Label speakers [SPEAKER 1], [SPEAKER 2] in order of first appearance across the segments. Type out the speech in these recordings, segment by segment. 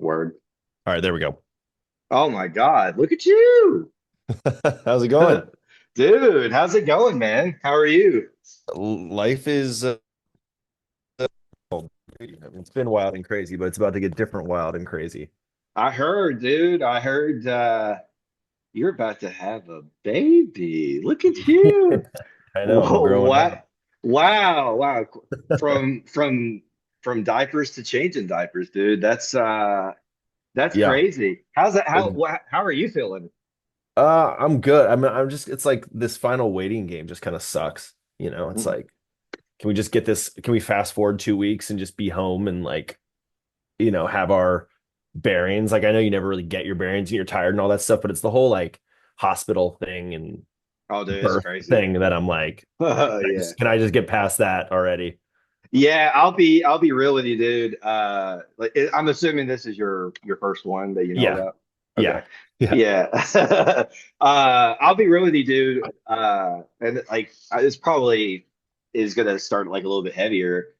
[SPEAKER 1] Word.
[SPEAKER 2] All right, there we go.
[SPEAKER 1] Oh my God, look at you.
[SPEAKER 2] How's it going?
[SPEAKER 1] Dude, how's it going, man? How are you?
[SPEAKER 2] Life is it's been wild and crazy, but it's about to get different wild and crazy.
[SPEAKER 1] I heard, dude. I heard you're about to have a baby. Look at you.
[SPEAKER 2] I know, I'm growing
[SPEAKER 1] Wow.
[SPEAKER 2] up.
[SPEAKER 1] Wow. From diapers to changing diapers, dude. That's
[SPEAKER 2] Yeah.
[SPEAKER 1] crazy. How's that? How are you feeling?
[SPEAKER 2] I'm good. I'm just it's like this final waiting game just kind of sucks. It's
[SPEAKER 1] Mm.
[SPEAKER 2] like, can we just get this? Can we fast forward 2 weeks and just be home and like, have our bearings? Like I know you never really get your bearings and you're tired and all that stuff, but it's the whole like hospital thing and
[SPEAKER 1] Oh, dude, it's
[SPEAKER 2] birth
[SPEAKER 1] crazy.
[SPEAKER 2] thing that I'm like,
[SPEAKER 1] Yeah.
[SPEAKER 2] can I just get past that already?
[SPEAKER 1] Yeah, I'll be real with you, dude. I'm assuming this is your first one that you know
[SPEAKER 2] Yeah.
[SPEAKER 1] about. Okay.
[SPEAKER 2] Yeah. Yeah.
[SPEAKER 1] Yeah. I'll be real with you, dude. And like this probably is gonna start like a little bit heavier.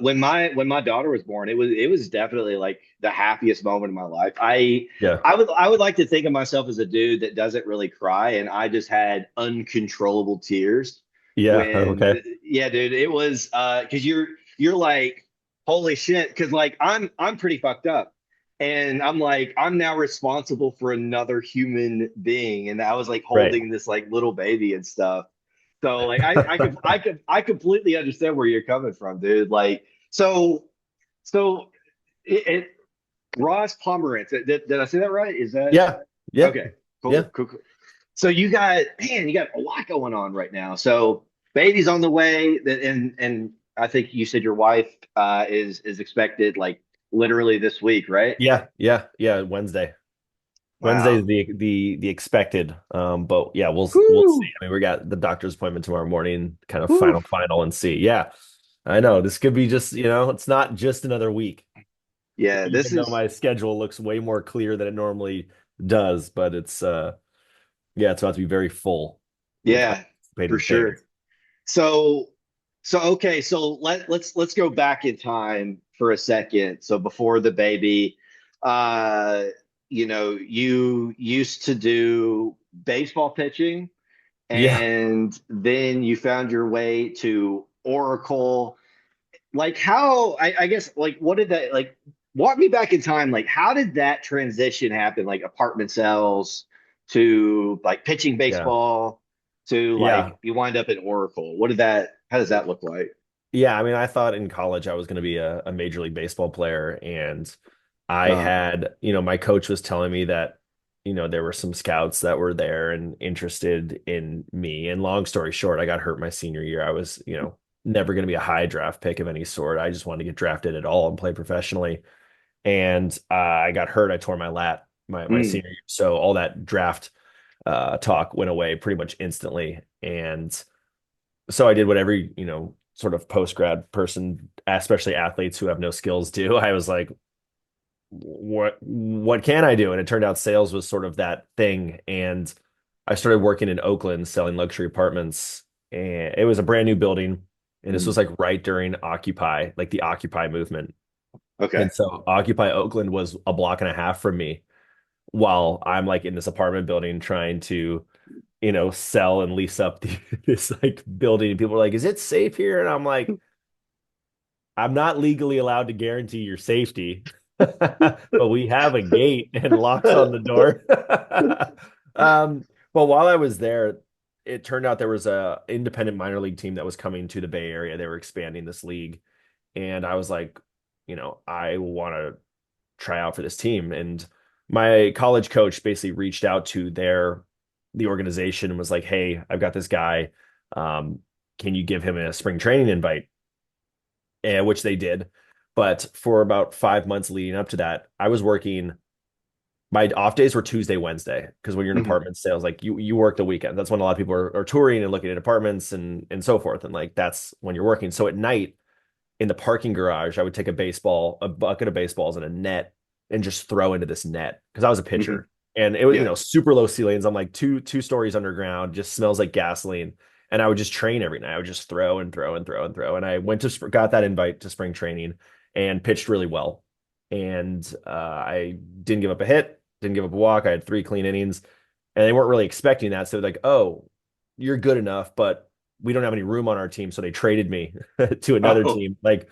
[SPEAKER 1] When my daughter was born, it was definitely like the happiest moment of my life.
[SPEAKER 2] Yeah.
[SPEAKER 1] I would like to think of myself as a dude that doesn't really cry, and I just had uncontrollable tears
[SPEAKER 2] Yeah.
[SPEAKER 1] when
[SPEAKER 2] Okay.
[SPEAKER 1] yeah, dude, it was because you're like holy shit, because like I'm pretty fucked up, and I'm like I'm now responsible for another human being, and I was like
[SPEAKER 2] Right.
[SPEAKER 1] holding this like little baby and stuff. So like I completely understand where you're coming from, dude. Like so it Ross Pomerantz. Did I say that right? Is that
[SPEAKER 2] Yeah. Yeah.
[SPEAKER 1] okay?
[SPEAKER 2] Yeah.
[SPEAKER 1] Cool. So you got a lot going on right now. So baby's on the way, and I think you said your wife is expected like literally this week, right?
[SPEAKER 2] Yeah. Yeah. Yeah. Wednesday. Wednesday
[SPEAKER 1] Wow.
[SPEAKER 2] is the expected. But yeah, we'll see.
[SPEAKER 1] Woo,
[SPEAKER 2] I mean, we got the doctor's appointment tomorrow morning, kind of
[SPEAKER 1] woo.
[SPEAKER 2] final and see. Yeah. I know this could be just, it's not just another week,
[SPEAKER 1] Yeah, this
[SPEAKER 2] even though
[SPEAKER 1] is
[SPEAKER 2] my schedule looks way more clear than it normally does, but it's yeah, it's about to be very full with
[SPEAKER 1] yeah, for
[SPEAKER 2] unanticipated
[SPEAKER 1] sure.
[SPEAKER 2] things.
[SPEAKER 1] So okay, so let's go back in time for a second. So before the baby, uh, you used to do baseball pitching,
[SPEAKER 2] Yeah.
[SPEAKER 1] and then you found your way to Oracle. Like how I guess like what did that like walk me back in time, like how did that transition happen, like apartment sales to like pitching
[SPEAKER 2] Yeah.
[SPEAKER 1] baseball to like
[SPEAKER 2] Yeah.
[SPEAKER 1] you wind up in Oracle. How does that look like?
[SPEAKER 2] Yeah, I mean, I thought in college I was going to be a Major League Baseball player. And I
[SPEAKER 1] Uh,
[SPEAKER 2] had, my coach was telling me that, there were some scouts that were there and interested in me. And long story short, I got hurt my senior year. I was, never going to be a high draft pick of any sort. I just wanted to get drafted at all and play professionally. And I got hurt. I tore my lat my
[SPEAKER 1] mm,
[SPEAKER 2] senior year. So all that draft talk went away pretty much instantly. And so I did what every, sort of post grad person, especially athletes who have no skills, do. I was like, what can I do? And it turned out sales was sort of that thing. And I started working in Oakland selling luxury apartments. And it was a brand new building. And this was
[SPEAKER 1] mm.
[SPEAKER 2] like right during Occupy, like the Occupy movement.
[SPEAKER 1] Okay.
[SPEAKER 2] And so Occupy Oakland was a block and a half from me while I'm like in this apartment building trying to sell and lease up this like building. And people are like, is it safe here? And I'm like, I'm not legally allowed to guarantee your safety, but we have a gate and locks on the door. But while I was there, it turned out there was a independent minor league team that was coming to the Bay Area. They were expanding this league. And I was like, I want to try out for this team. And my college coach basically reached out to the organization and was like, "Hey, I've got this guy. Can you give him a spring training invite?" And which they did. But for about 5 months leading up to that, I was working. My off days were Tuesday, Wednesday, because when you're in
[SPEAKER 1] Mhm.
[SPEAKER 2] apartment sales, like you work the weekend. That's when a lot of people are touring and looking at apartments and so forth. And like that's when you're working. So at night in the parking garage, I would take a bucket of baseballs and a net and just throw into this net because I was a
[SPEAKER 1] Mhm.
[SPEAKER 2] pitcher. And it was,
[SPEAKER 1] Yeah.
[SPEAKER 2] super low ceilings. I'm like two stories underground, just smells like gasoline. And I would just train every night. I would just throw and throw and throw and throw. And I got that invite to spring training and pitched really well. and I didn't give up a hit, didn't give up a walk. I had 3 clean innings, and they weren't really expecting that. So they're like, "Oh, you're good enough, but we don't have any room on our team." So they traded me to another
[SPEAKER 1] Oh,
[SPEAKER 2] team, like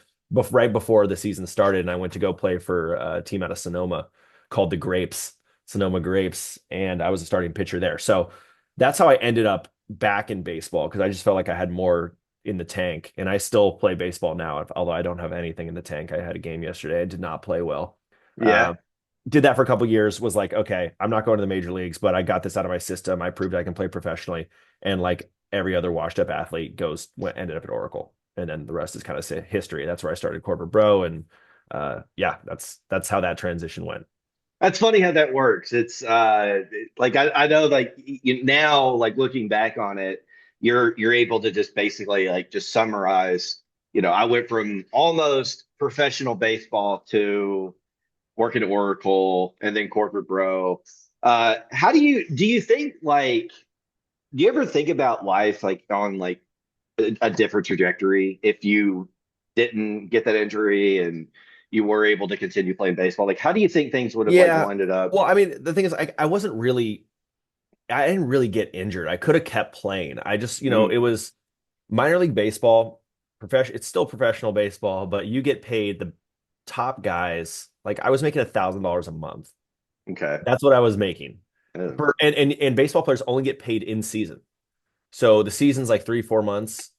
[SPEAKER 2] right before the season started, and I went to go play for a team out of Sonoma called the Grapes, Sonoma Grapes, and I was a starting pitcher there. So that's how I ended up back in baseball because I just felt like I had more in the tank, and I still play baseball now. Although I don't have anything in the tank. I had a game yesterday. I did not play well.
[SPEAKER 1] yeah.
[SPEAKER 2] Um, did that for a couple years. Was like, okay, I'm not going to the major leagues, but I got this out of my system. I proved I can play professionally, and like every other washed up athlete ended up at Oracle, and then the rest is kind of history. That's where I started corporate bro, and yeah, that's how that transition went.
[SPEAKER 1] That's funny how that works. It's like I know like now like looking back on it, you're able to just basically like just summarize, I went from almost professional baseball to working at Oracle and then corporate bro. How do you think like do you ever think about life like on like a different trajectory if you didn't get that injury and you were able to continue playing baseball? Like, how do you think things would have like
[SPEAKER 2] Yeah.
[SPEAKER 1] winded up?
[SPEAKER 2] Well, I mean, the thing is, I wasn't really, I didn't really get injured. I could have kept playing. I just,
[SPEAKER 1] Mm,
[SPEAKER 2] it was minor league baseball, profession. It's still professional baseball, but you get paid the top guys. Like I was making $1,000 a month.
[SPEAKER 1] okay.
[SPEAKER 2] That's what I was making.
[SPEAKER 1] Uh,
[SPEAKER 2] And baseball players only get paid in season. So the season's like 3, 4 months.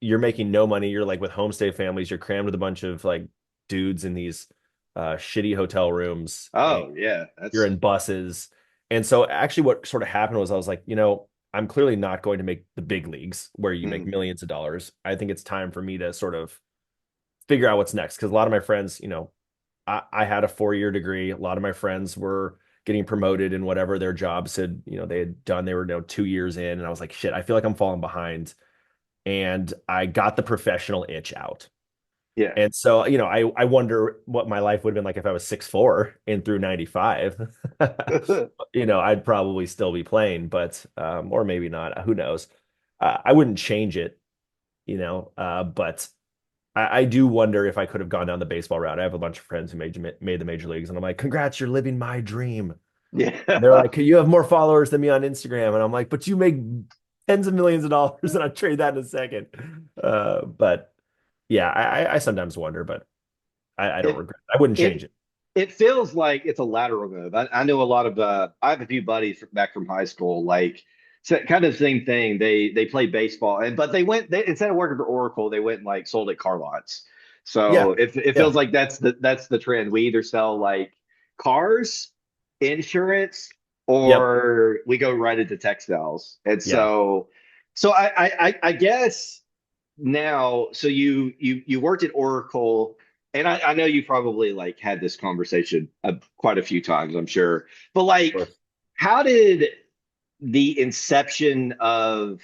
[SPEAKER 2] You're making no money. You're like with homestay families. You're crammed with a bunch of like dudes in these shitty hotel rooms, and
[SPEAKER 1] oh yeah,
[SPEAKER 2] you're
[SPEAKER 1] that's
[SPEAKER 2] in buses. And so actually what sort of happened was I was like, I'm clearly not going to make the big leagues where you make
[SPEAKER 1] mm,
[SPEAKER 2] millions of dollars. I think it's time for me to sort of figure out what's next. Because a lot of my friends, I had a 4 year degree. A lot of my friends were getting promoted in whatever their jobs had, they had done. They were, 2 years in, and I was like, shit, I feel like I'm falling behind. And I got the professional itch out.
[SPEAKER 1] yeah.
[SPEAKER 2] And so, I wonder what my life would have been like if I was 6'4" and through 95. I'd probably still be playing, but or maybe not. Who knows? I wouldn't change it, but I do wonder if I could have gone down the baseball route. I have a bunch of friends who made the major leagues, and I'm like, congrats, you're living my dream. They're
[SPEAKER 1] Yeah.
[SPEAKER 2] like, you have more followers than me on Instagram, and I'm like, but you make tens of millions of dollars, and I'd trade that in a second. But yeah, I sometimes wonder, but I don't
[SPEAKER 1] It
[SPEAKER 2] regret it. I wouldn't change
[SPEAKER 1] it
[SPEAKER 2] it.
[SPEAKER 1] it feels like it's a lateral move. I know a lot of I have a few buddies back from high school, like so kind of the same thing. They played baseball and but they instead of working for Oracle, they went and like sold at car lots.
[SPEAKER 2] Yeah,
[SPEAKER 1] So it
[SPEAKER 2] yeah,
[SPEAKER 1] feels like that's the trend. We either sell like cars, insurance,
[SPEAKER 2] yep,
[SPEAKER 1] or we go right into textiles. And
[SPEAKER 2] yeah,
[SPEAKER 1] so I guess now, so you worked at Oracle, and I know you probably like had this conversation quite a few times, I'm sure. But
[SPEAKER 2] of
[SPEAKER 1] like,
[SPEAKER 2] course.
[SPEAKER 1] how did the inception of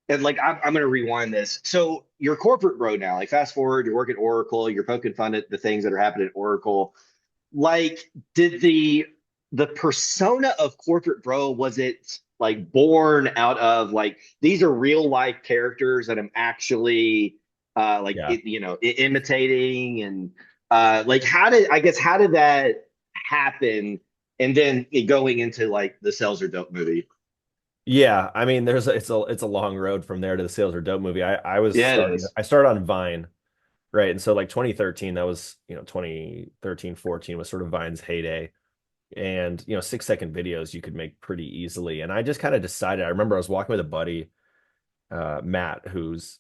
[SPEAKER 1] and like I'm going to rewind this. So you're corporate bro now. Like fast forward, you're working at Oracle, you're poking fun at the things that are happening at Oracle. Like, did the persona of corporate bro, was it like born out of like these are real life characters that I'm actually like
[SPEAKER 2] Yeah.
[SPEAKER 1] imitating and like how did that happen and then it going into like the Sales Are Dope movie?
[SPEAKER 2] Yeah, I mean, it's a long road from there to the Sales Are Dope movie.
[SPEAKER 1] Yeah, it is.
[SPEAKER 2] I started on Vine, right? And so like 2013, that was, 2013, 14 was sort of Vine's heyday. And, 6 second videos you could make pretty easily. And I just kind of decided, I remember I was walking with a buddy, Matt, who's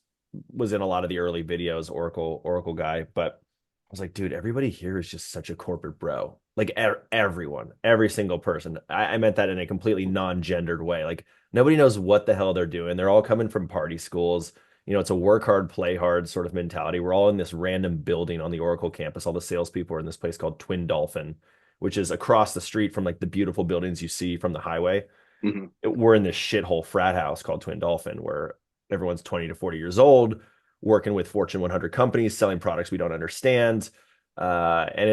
[SPEAKER 2] was in a lot of the early videos, Oracle guy, but I was like, dude, everybody here is just such a corporate bro. Like everyone, every single person. I meant that in a completely non-gendered way. Like nobody knows what the hell they're doing. They're all coming from party schools. It's a work hard, play hard sort of mentality. We're all in this random building on the Oracle campus. All the salespeople are in this place called Twin Dolphin, which is across the street from like the beautiful buildings you see from the highway.
[SPEAKER 1] Mhm.
[SPEAKER 2] We're in this shithole frat house called Twin Dolphin where everyone's 20 to 40 years old, working with Fortune 100 companies, selling products we don't understand. And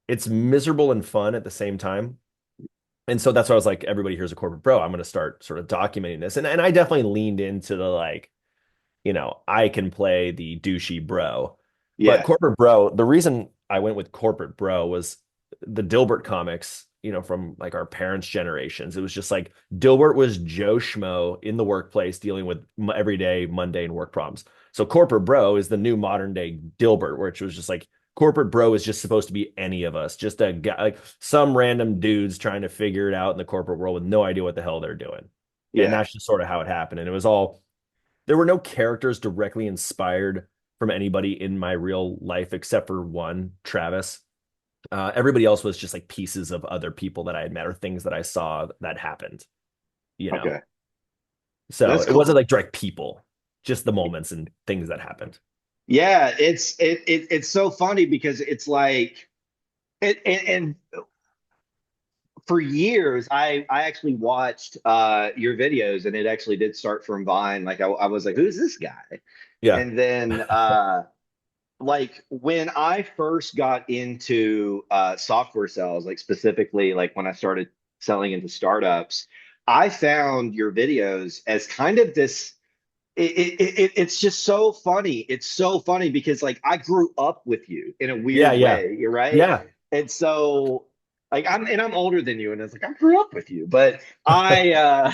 [SPEAKER 2] it's miserable and fun at the same time. And so that's why I was like, everybody here's a corporate bro. I'm going to start sort of documenting this. And I definitely leaned into the like, I can play the douchey bro. But
[SPEAKER 1] Yeah.
[SPEAKER 2] corporate bro, the reason I went with corporate bro was the Dilbert comics, from like our parents' generations. It was just like Dilbert was Joe Schmo in the workplace dealing with everyday mundane work problems. So corporate bro is the new modern day Dilbert, which was just like corporate bro is just supposed to be any of us, just a guy, like some random dudes trying to figure it out in the corporate world with no idea what the hell they're doing. And
[SPEAKER 1] Yeah.
[SPEAKER 2] that's just sort of how it happened. And it was all, there were no characters directly inspired from anybody in my real life except for one, Travis. Everybody else was just like pieces of other people that I had met or things that I saw that happened, you know.
[SPEAKER 1] Okay.
[SPEAKER 2] So
[SPEAKER 1] That's
[SPEAKER 2] it wasn't
[SPEAKER 1] cool.
[SPEAKER 2] like direct people, just the moments and things that happened.
[SPEAKER 1] Yeah, it's so funny because it's like and for years I actually watched your videos, and it actually did start from Vine. Like I was like, who's this guy?
[SPEAKER 2] Yeah.
[SPEAKER 1] And then like when I first got into software sales, like specifically like when I started selling into startups, I found your videos as kind of this it's just so funny. It's so funny because like I grew up with you in a
[SPEAKER 2] Yeah,
[SPEAKER 1] weird
[SPEAKER 2] yeah.
[SPEAKER 1] way, you're right.
[SPEAKER 2] Yeah.
[SPEAKER 1] And so like I'm older than you, and it's like I grew up with you, but I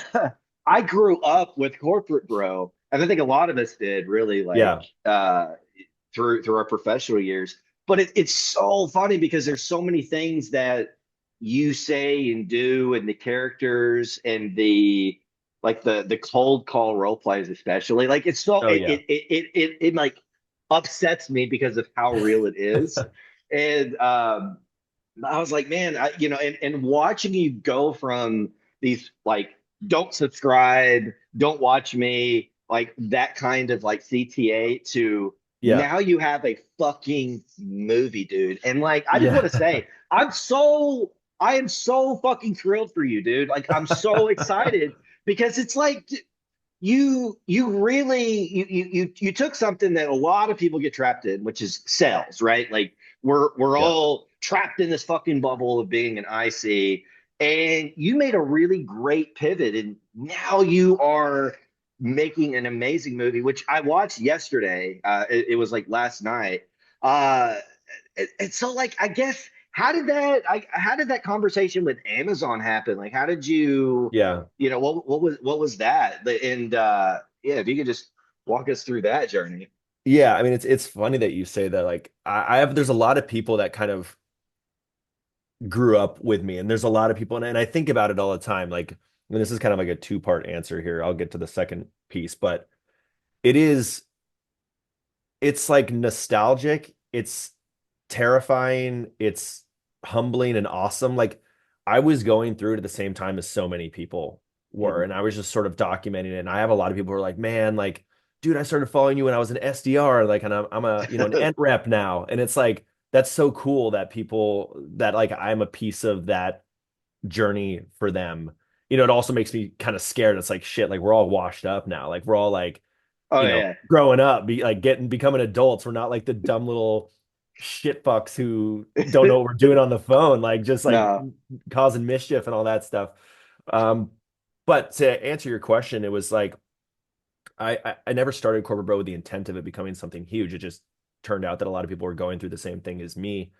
[SPEAKER 1] I grew up with corporate bro, and I think a lot of us did really like
[SPEAKER 2] Yeah.
[SPEAKER 1] through our professional years. But it's so funny because there's so many things that you say and do, and the characters and the like the cold call role plays especially. Like it's so
[SPEAKER 2] Oh yeah.
[SPEAKER 1] it like upsets me because of how real it is. And I was like, man, and watching you go from these like don't subscribe, don't watch me, like that kind of like CTA to
[SPEAKER 2] Yeah.
[SPEAKER 1] now you have a fucking movie, dude. And like, I just want to
[SPEAKER 2] Yeah.
[SPEAKER 1] say, I am so fucking thrilled for you, dude. Like, I'm so excited because it's like you really you took something that a lot of people get trapped in, which is sales, right? Like we're
[SPEAKER 2] Yeah.
[SPEAKER 1] all trapped in this fucking bubble of being an IC, and you made a really great pivot, and now you are making an amazing movie, which I watched yesterday. It was like last night. Uh, and so like I guess how did that conversation with Amazon happen? Like how did you
[SPEAKER 2] Yeah.
[SPEAKER 1] what was that? And yeah, if you could just walk us through that journey.
[SPEAKER 2] Yeah. I mean, it's funny that you say that. Like, I have, there's a lot of people that kind of grew up with me, and there's a lot of people, and I think about it all the time. Like, and this is kind of like a two-part answer here. I'll get to the second piece, but it is, it's like nostalgic. It's terrifying. It's humbling and awesome. Like, I was going through it at the same time as so many people were,
[SPEAKER 1] Mhm.
[SPEAKER 2] and I was just sort of documenting it. And I have a lot of people who are like, man, like, dude, I started following you when I was an SDR, like, and I'm a, an N rep now. And it's like, that's so cool that people that like I'm a piece of that journey for them. It also makes me kind of scared. It's like shit, like we're all washed up now. Like we're all like,
[SPEAKER 1] Oh yeah.
[SPEAKER 2] growing up, becoming adults. We're not like the dumb little shit fucks who don't know what we're doing on the phone, like just like
[SPEAKER 1] No.
[SPEAKER 2] causing mischief and all that stuff. Um, but to answer your question, it was like I never started Corporate Bro with the intent of it becoming something huge. It just turned out that a lot of people were going through the same thing as me.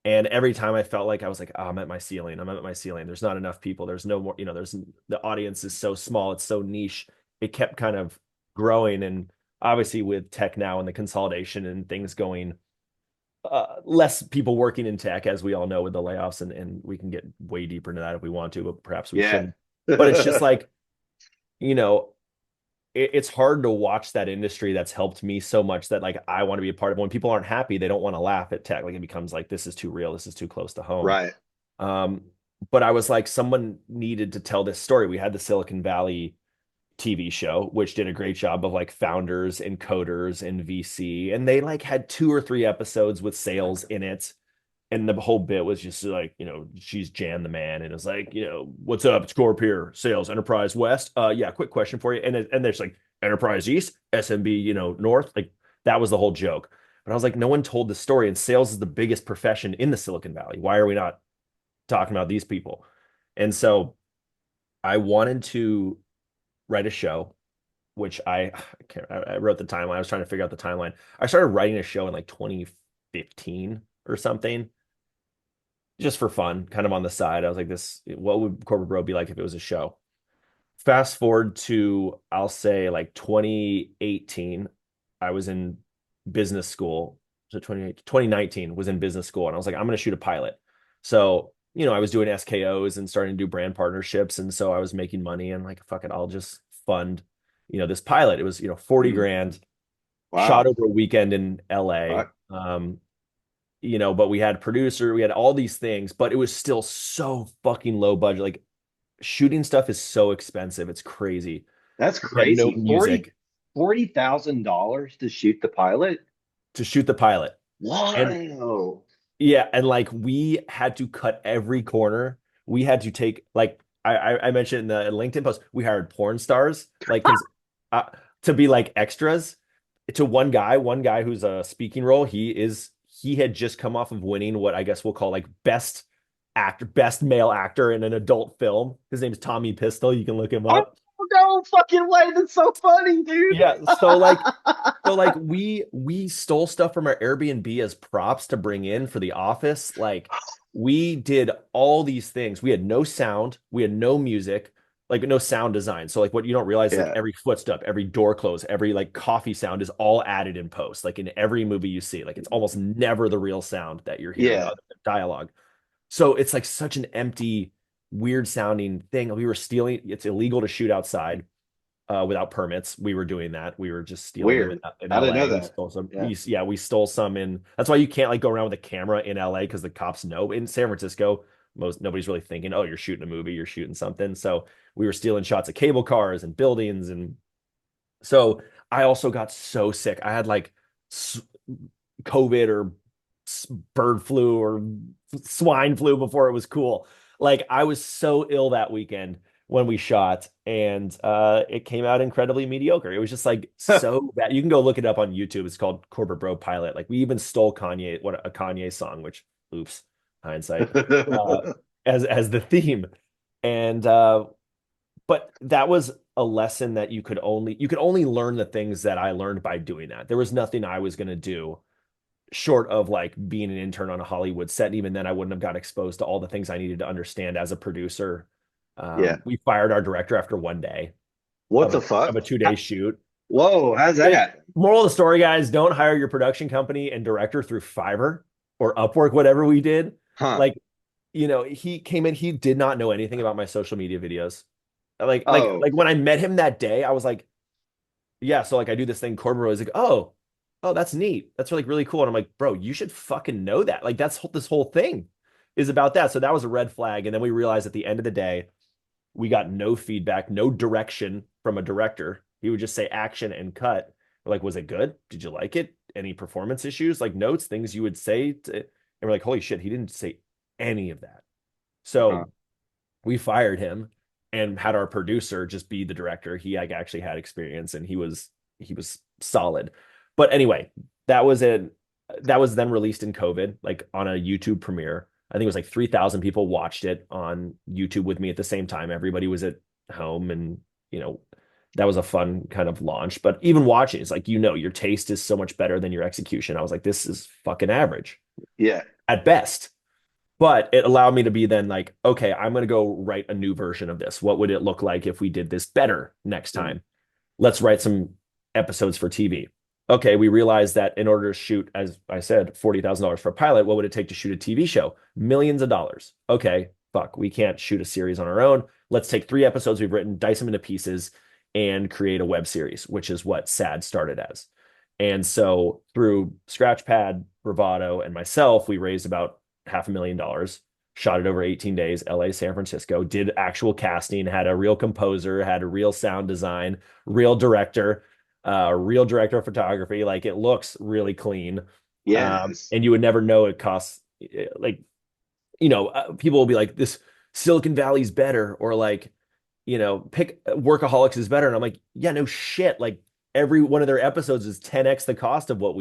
[SPEAKER 2] And every time I felt like I was like, oh, I'm at my ceiling. I'm at my ceiling. There's not enough people. There's no more, there's the audience is so small. It's so niche. It kept kind of growing. And obviously with tech now and the consolidation and things going, less people working in tech, as we all know with the layoffs, and we can get way deeper into that if we want to, but perhaps we
[SPEAKER 1] Yeah.
[SPEAKER 2] shouldn't. But it's just like, you know, it's hard to watch that industry that's helped me so much that like I want to be a part of. When people aren't happy, they don't want to laugh at tech. Like it becomes like this is too real, this is too close to home.
[SPEAKER 1] Right.
[SPEAKER 2] Um, but I was like, someone needed to tell this story. We had the Silicon Valley TV show, which did a great job of like founders and coders and VC, and they like had 2 or 3 episodes with sales in it. And the whole bit was just like, she's Jan the man, and it's like, what's up? It's Corp here, sales, Enterprise West. Yeah, quick question for you. And there's like Enterprise East, SMB, North. Like that was the whole joke. But I was like, no one told the story, and sales is the biggest profession in the Silicon Valley. Why are we not talking about these people? And so I wanted to write a show, which I wrote the timeline. I was trying to figure out the timeline. I started writing a show in like 2015 or or something, just for fun, kind of on the side. I was like, what would Corporate Bro be like if it was a show? Fast forward to, I'll say like 2018, I was in business school. So 2019 was in business school, and I was like, I'm going to shoot a pilot. So, I was doing SKOs and starting to do brand partnerships. And so I was making money and like, fuck it, I'll just fund, this pilot. It was, 40
[SPEAKER 1] Mm.
[SPEAKER 2] grand, shot
[SPEAKER 1] Wow.
[SPEAKER 2] over a weekend in LA.
[SPEAKER 1] Fuck.
[SPEAKER 2] But we had producer, we had all these things, but it was still so fucking low budget. Like shooting stuff is so expensive. It's crazy.
[SPEAKER 1] That's
[SPEAKER 2] We had no
[SPEAKER 1] crazy.
[SPEAKER 2] music
[SPEAKER 1] $40,000 to shoot the pilot.
[SPEAKER 2] to shoot the pilot. And
[SPEAKER 1] Wow.
[SPEAKER 2] yeah, and like we had to cut every corner. We had to take like I mentioned in the LinkedIn post, we hired porn stars, like because uh, to be like extras to one guy who's a speaking role. He had just come off of winning what I guess we'll call like best male actor in an adult film. His name's Tommy Pistol. You can look him
[SPEAKER 1] Oh,
[SPEAKER 2] up.
[SPEAKER 1] no fucking way. That's so funny, dude.
[SPEAKER 2] Yeah, so like we stole stuff from our Airbnb as props to bring in for the office. Like we did all these things. We had no sound, we had no music, like no sound design. So like what you don't realize is like
[SPEAKER 1] Yeah.
[SPEAKER 2] every footstep, every door close, every like coffee sound is all added in post. Like in every movie you see, like it's almost never the real sound that you're hearing
[SPEAKER 1] Yeah.
[SPEAKER 2] other than dialogue. So it's like such an empty, weird sounding thing. We were stealing, it's illegal to shoot outside without permits. We were doing that. We were just stealing them
[SPEAKER 1] Weird.
[SPEAKER 2] in
[SPEAKER 1] I didn't know
[SPEAKER 2] LA. We
[SPEAKER 1] that.
[SPEAKER 2] stole some.
[SPEAKER 1] Yeah.
[SPEAKER 2] We stole some in. That's why you can't like go around with a camera in LA because the cops know. In San Francisco, nobody's really thinking, oh, you're shooting a movie, you're shooting something. So we were stealing shots of cable cars and buildings, and so I also got so sick. I had like COVID or bird flu or swine flu before it was cool. Like I was so ill that weekend when we shot, and it came out incredibly mediocre. It was just like so bad. You can go look it up on YouTube. It's called Corporate Bro Pilot. Like we even stole a Kanye song, which oops, hindsight, uh, as the theme. And but that was a lesson that you could only learn the things that I learned by doing that. There was nothing I was going to do short of like being an intern on a Hollywood set. And even then, I wouldn't have got exposed to all the things I needed to understand as a producer.
[SPEAKER 1] Yeah.
[SPEAKER 2] We fired our director after one day
[SPEAKER 1] What
[SPEAKER 2] of
[SPEAKER 1] the
[SPEAKER 2] of
[SPEAKER 1] fuck?
[SPEAKER 2] a 2 day shoot.
[SPEAKER 1] Whoa, how's that
[SPEAKER 2] It,
[SPEAKER 1] happen?
[SPEAKER 2] moral of the story, guys, don't hire your production company and director through Fiverr or Upwork, whatever we did.
[SPEAKER 1] Huh.
[SPEAKER 2] Like, he came in, he did not know anything about my social media videos. Like
[SPEAKER 1] Oh,
[SPEAKER 2] when I met him that day, I was like, yeah, so like I do this thing, Corbin was like, oh, that's neat. That's like really cool. And I'm like, bro, you should fucking know that. Like this whole thing is about that. So that was a red flag. And then we realized at the end of the day, we got no feedback, no direction from a director. He would just say action and cut. We're like, was it good? Did you like it? Any performance issues? Like notes, things you would say and we're like, holy shit, he didn't say any of that.
[SPEAKER 1] huh.
[SPEAKER 2] So we fired him and had our producer just be the director. He like actually had experience and he was solid. But anyway, that was it. That was then released in COVID, like on a YouTube premiere. I think it was like 3,000 people watched it on YouTube with me at the same time. Everybody was at home and, you know, that was a fun kind of launch. But even watching, it's like, your taste is so much better than your execution. I was like, this is fucking average
[SPEAKER 1] Yeah.
[SPEAKER 2] at best. But it allowed me to be then like, okay, I'm going to go write a new version of this. What would it look like if we did this better next
[SPEAKER 1] Mm.
[SPEAKER 2] time? Let's write some episodes for TV. Okay, we realized that in order to shoot, as I said, $40,000 for a pilot, what would it take to shoot a TV show? Millions of dollars. Okay, fuck, we can't shoot a series on our own. Let's take 3 episodes we've written, dice them into pieces, and create a web series, which is what S.A.D.N.E.S.S started as. And so through Scratchpad, Bravado, and myself, we raised about $500,000, shot it over 18 days, LA, San Francisco, did actual casting, had a real composer, had a real sound design, real director, real director of photography. Like it looks really clean.
[SPEAKER 1] Yes.
[SPEAKER 2] And you would never know it costs like, people will be like, this Silicon Valley's better, or like, pick Workaholics is better. And I'm like, yeah, no shit. Like every one of their episodes is 10x the cost of what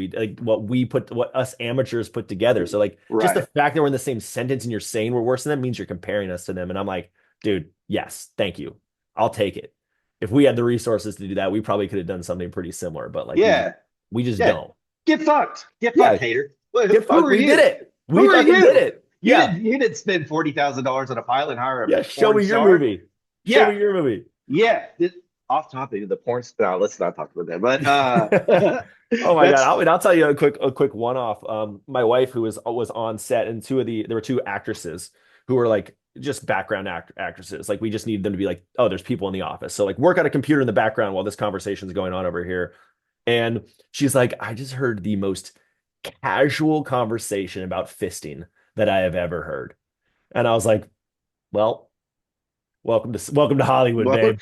[SPEAKER 2] us amateurs put together. So like just the
[SPEAKER 1] Right.
[SPEAKER 2] fact that we're in the same sentence and you're saying we're worse than them means you're comparing us to them. And I'm like, dude, yes, thank you. I'll take it. If we had the resources to do that, we probably could have done something pretty similar, but like we just
[SPEAKER 1] Yeah.
[SPEAKER 2] we just
[SPEAKER 1] Yeah.
[SPEAKER 2] don't.
[SPEAKER 1] Get fucked. Get
[SPEAKER 2] Yeah,
[SPEAKER 1] fucked, hater. Well,
[SPEAKER 2] get
[SPEAKER 1] who
[SPEAKER 2] fucked.
[SPEAKER 1] are
[SPEAKER 2] We did
[SPEAKER 1] you?
[SPEAKER 2] it.
[SPEAKER 1] Who
[SPEAKER 2] We
[SPEAKER 1] are
[SPEAKER 2] fucking did
[SPEAKER 1] you?
[SPEAKER 2] it. Yeah.
[SPEAKER 1] You didn't spend $40,000 on a pilot and hire a
[SPEAKER 2] Yeah. Show
[SPEAKER 1] porn
[SPEAKER 2] me your
[SPEAKER 1] star.
[SPEAKER 2] movie. Show
[SPEAKER 1] Yeah,
[SPEAKER 2] me your movie.
[SPEAKER 1] yeah. Off topic, the porn star. Let's not talk about that. But
[SPEAKER 2] Oh my God.
[SPEAKER 1] that's
[SPEAKER 2] I'll tell you a quick one-off. My wife who was on set and there were two actresses who were like just background actresses. Like we just need them to be like, oh, there's people in the office. So like work on a computer in the background while this conversation is going on over here. And she's like, I just heard the most casual conversation about fisting that I have ever heard. And I was like, well, welcome to Hollywood,
[SPEAKER 1] well,
[SPEAKER 2] babe.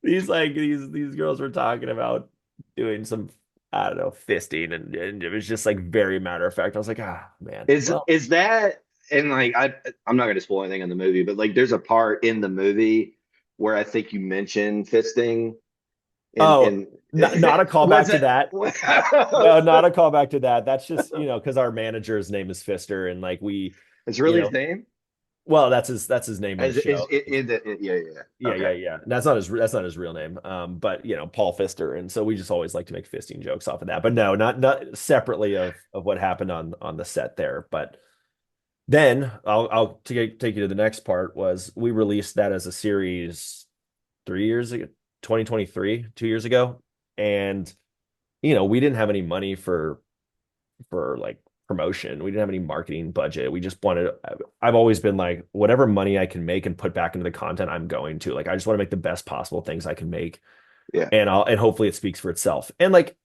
[SPEAKER 2] These girls were talking about doing some, I don't know, fisting, and it was just like very matter of fact. I was like, ah man. Well,
[SPEAKER 1] is that and like I'm not going to spoil anything in the movie, but like there's a part in the movie where I think you mentioned fisting
[SPEAKER 2] oh,
[SPEAKER 1] and
[SPEAKER 2] not a
[SPEAKER 1] was
[SPEAKER 2] callback to
[SPEAKER 1] it
[SPEAKER 2] that. No, not a callback to that. That's just, because our manager's name is Fister, and like
[SPEAKER 1] it's
[SPEAKER 2] you
[SPEAKER 1] really his
[SPEAKER 2] know,
[SPEAKER 1] name?
[SPEAKER 2] well, that's his name in the show.
[SPEAKER 1] Yeah, yeah, yeah.
[SPEAKER 2] Yeah, yeah,
[SPEAKER 1] Okay.
[SPEAKER 2] yeah. And that's not his real name. But Paul Fister, and so we just always like to make fisting jokes off of that. But no, not separately of what happened on the set there. But then I'll take you to the next part. Was we released that as a series 3 years ago, 2023, 2 years ago, and we didn't have any money for like promotion. We didn't have any marketing budget. We just wanted, I've always been like, whatever money I can make and put back into the content, I'm going to. Like, I just want to make the best possible things I can make.
[SPEAKER 1] Yeah.
[SPEAKER 2] And hopefully it speaks for itself. And like,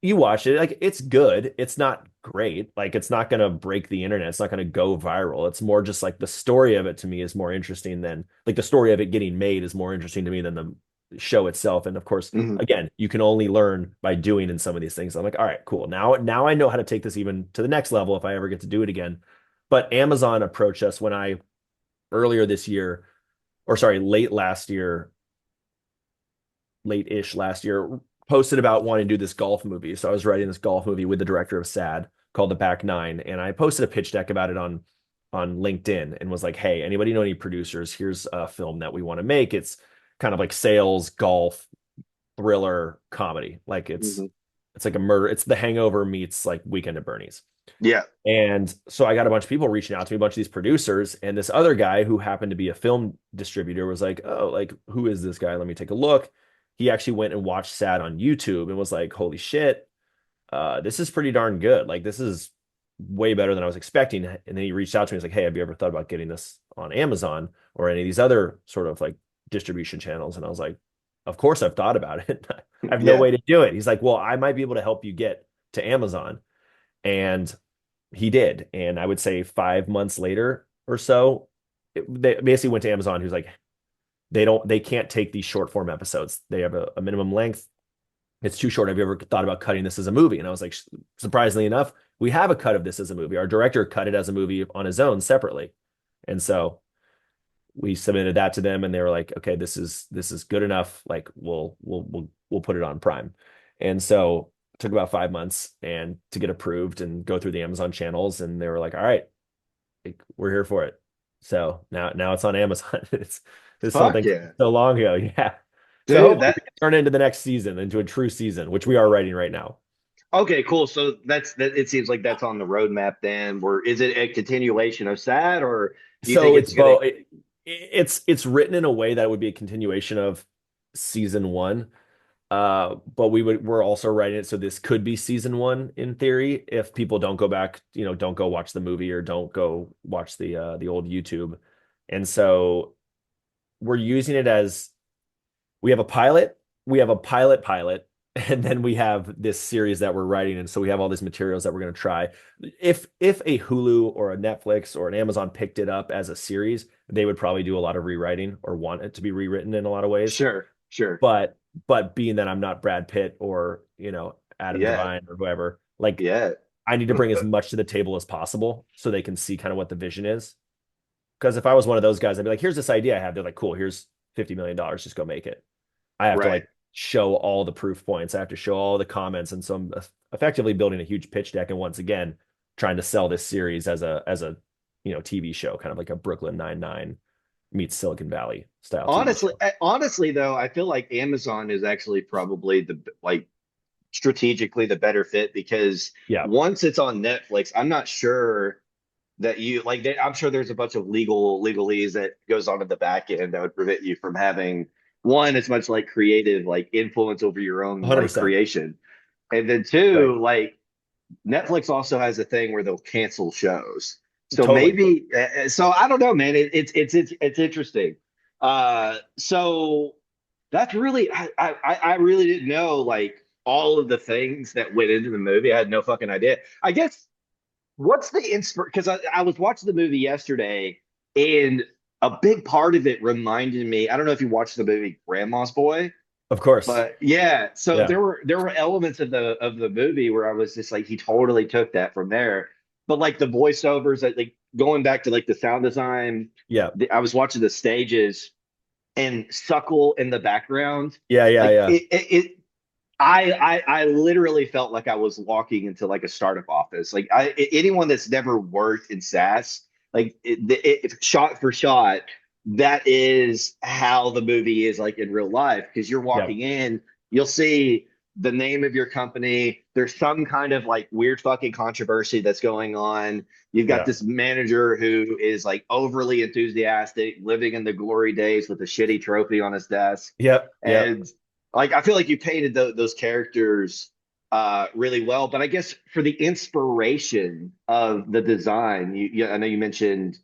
[SPEAKER 2] you watch it, like, it's good. It's not great. Like, it's not going to break the internet. It's not going to go viral. It's more just like the story of it to me is more interesting than like the story of it getting made is more interesting to me than the show itself. And of course,
[SPEAKER 1] Mhm.
[SPEAKER 2] again, you can only learn by doing in some of these things. I'm like, all right, cool. Now I know how to take this even to the next level if I ever get to do it again. But Amazon approached us when I earlier this year, or sorry, late-ish last year, posted about wanting to do this golf movie. So I was writing this golf movie with the director of S.A.D.N.E.S.S called The Back Nine, and I posted a pitch deck about it on LinkedIn and was like, "Hey, anybody know any producers? Here's a film that we want to make. It's kind of like sales, golf, thriller, comedy. Like
[SPEAKER 1] Mhm.
[SPEAKER 2] it's like a murder. It's The Hangover meets like Weekend at Bernie's."
[SPEAKER 1] Yeah.
[SPEAKER 2] And so I got a bunch of people reaching out to me, a bunch of these producers, and this other guy who happened to be a film distributor was like, "Oh, like who is this guy? Let me take a look." He actually went and watched S.A.D.N.E.S.S on YouTube and was like, "Holy shit, this is pretty darn good. Like this is way better than I was expecting." And then he reached out to me. He's like, "Hey, have you ever thought about getting this on Amazon or any of these other sort of like distribution channels?" And I was like, "Of course I've thought about it. I have no
[SPEAKER 1] Yeah.
[SPEAKER 2] way to do it." He's like, "Well, I might be able to help you get to Amazon." And he did. And I would say 5 months later or so, they basically went to Amazon. Who's like, they can't take these short form episodes. They have a minimum length. It's too short. Have you ever thought about cutting this as a movie? And I was like, surprisingly enough, we have a cut of this as a movie. Our director cut it as a movie on his own separately. And so we submitted that to them and they were like, okay, this is good enough. Like we'll put it on Prime. And so it took about 5 months and to get approved and go through the Amazon channels. And they were like, all right, like, we're here for it. So now it's on Amazon. It's
[SPEAKER 1] Fuck
[SPEAKER 2] something
[SPEAKER 1] yeah.
[SPEAKER 2] so long ago. Yeah. So
[SPEAKER 1] Dude,
[SPEAKER 2] hopefully
[SPEAKER 1] that
[SPEAKER 2] we can turn it into the next season, into a true season, which we are writing right now.
[SPEAKER 1] okay, cool. So that it seems like that's on the roadmap then. Where is it a continuation of SAD or do you think
[SPEAKER 2] So it's
[SPEAKER 1] it's gonna
[SPEAKER 2] both. It's written in a way that would be a continuation of season one. But we're also writing it so this could be season one in theory if people don't go back, don't go watch the movie or don't go watch the old YouTube. And so we're using it as we have a pilot, we have a pilot, and then we have this series that we're writing. And so we have all these materials that we're going to try. If a Hulu or a Netflix or an Amazon picked it up as a series, they would probably do a lot of rewriting or want it to be rewritten in a lot of ways.
[SPEAKER 1] sure, sure.
[SPEAKER 2] But being that I'm not Brad Pitt or, Adam
[SPEAKER 1] Yeah,
[SPEAKER 2] Devine or whoever, like
[SPEAKER 1] yeah.
[SPEAKER 2] I need to bring as much to the table as possible so they can see kind of what the vision is. Because if I was one of those guys, I'd be like, here's this idea I have. They're like, cool, here's $50 million, just go make it. I have to
[SPEAKER 1] Right.
[SPEAKER 2] like show all the proof points. I have to show all the comments. And so I'm effectively building a huge pitch deck. And once again, trying to sell this series as a TV show, kind of like a Brooklyn Nine-Nine meets Silicon Valley style TV
[SPEAKER 1] Honestly,
[SPEAKER 2] show.
[SPEAKER 1] honestly though, I feel like Amazon is actually probably the like strategically the better fit because
[SPEAKER 2] Yeah,
[SPEAKER 1] once it's on Netflix, I'm not sure that you like I'm sure there's a bunch of legalese that goes on in the back end that would prevent you from having one as much like creative like influence over your own like
[SPEAKER 2] 100%.
[SPEAKER 1] creation. And then
[SPEAKER 2] Right.
[SPEAKER 1] two, like Netflix also has a thing where they'll cancel shows. So
[SPEAKER 2] Totally.
[SPEAKER 1] maybe so I don't know, man. It's interesting. So that's really I really didn't know like all of the things that went into the movie. I had no fucking idea. I guess what's the inspire? Because I was watching the movie yesterday, and a big part of it reminded me. I don't know if you watched the movie Grandma's Boy,
[SPEAKER 2] Of course.
[SPEAKER 1] but yeah. So
[SPEAKER 2] Yeah.
[SPEAKER 1] there were elements of the movie where I was just like, he totally took that from there. But like the voiceovers, like going back to like the sound design,
[SPEAKER 2] Yeah.
[SPEAKER 1] I was watching the stages and Suckle in the background,
[SPEAKER 2] Yeah. Yeah.
[SPEAKER 1] like
[SPEAKER 2] Yeah.
[SPEAKER 1] I literally felt like I was walking into like a startup office. Like anyone that's never worked in SaaS, like shot for shot, that is how the movie is like in real life. Because you're
[SPEAKER 2] Yeah.
[SPEAKER 1] walking in, you'll see the name of your company. There's some kind of like weird fucking controversy that's going on. You've got
[SPEAKER 2] Yeah.
[SPEAKER 1] this manager who is like overly enthusiastic, living in the glory days with a shitty trophy on his desk.
[SPEAKER 2] Yep. Yep.
[SPEAKER 1] And like I feel like you painted those characters really well, but I guess for the inspiration of the design, I know you mentioned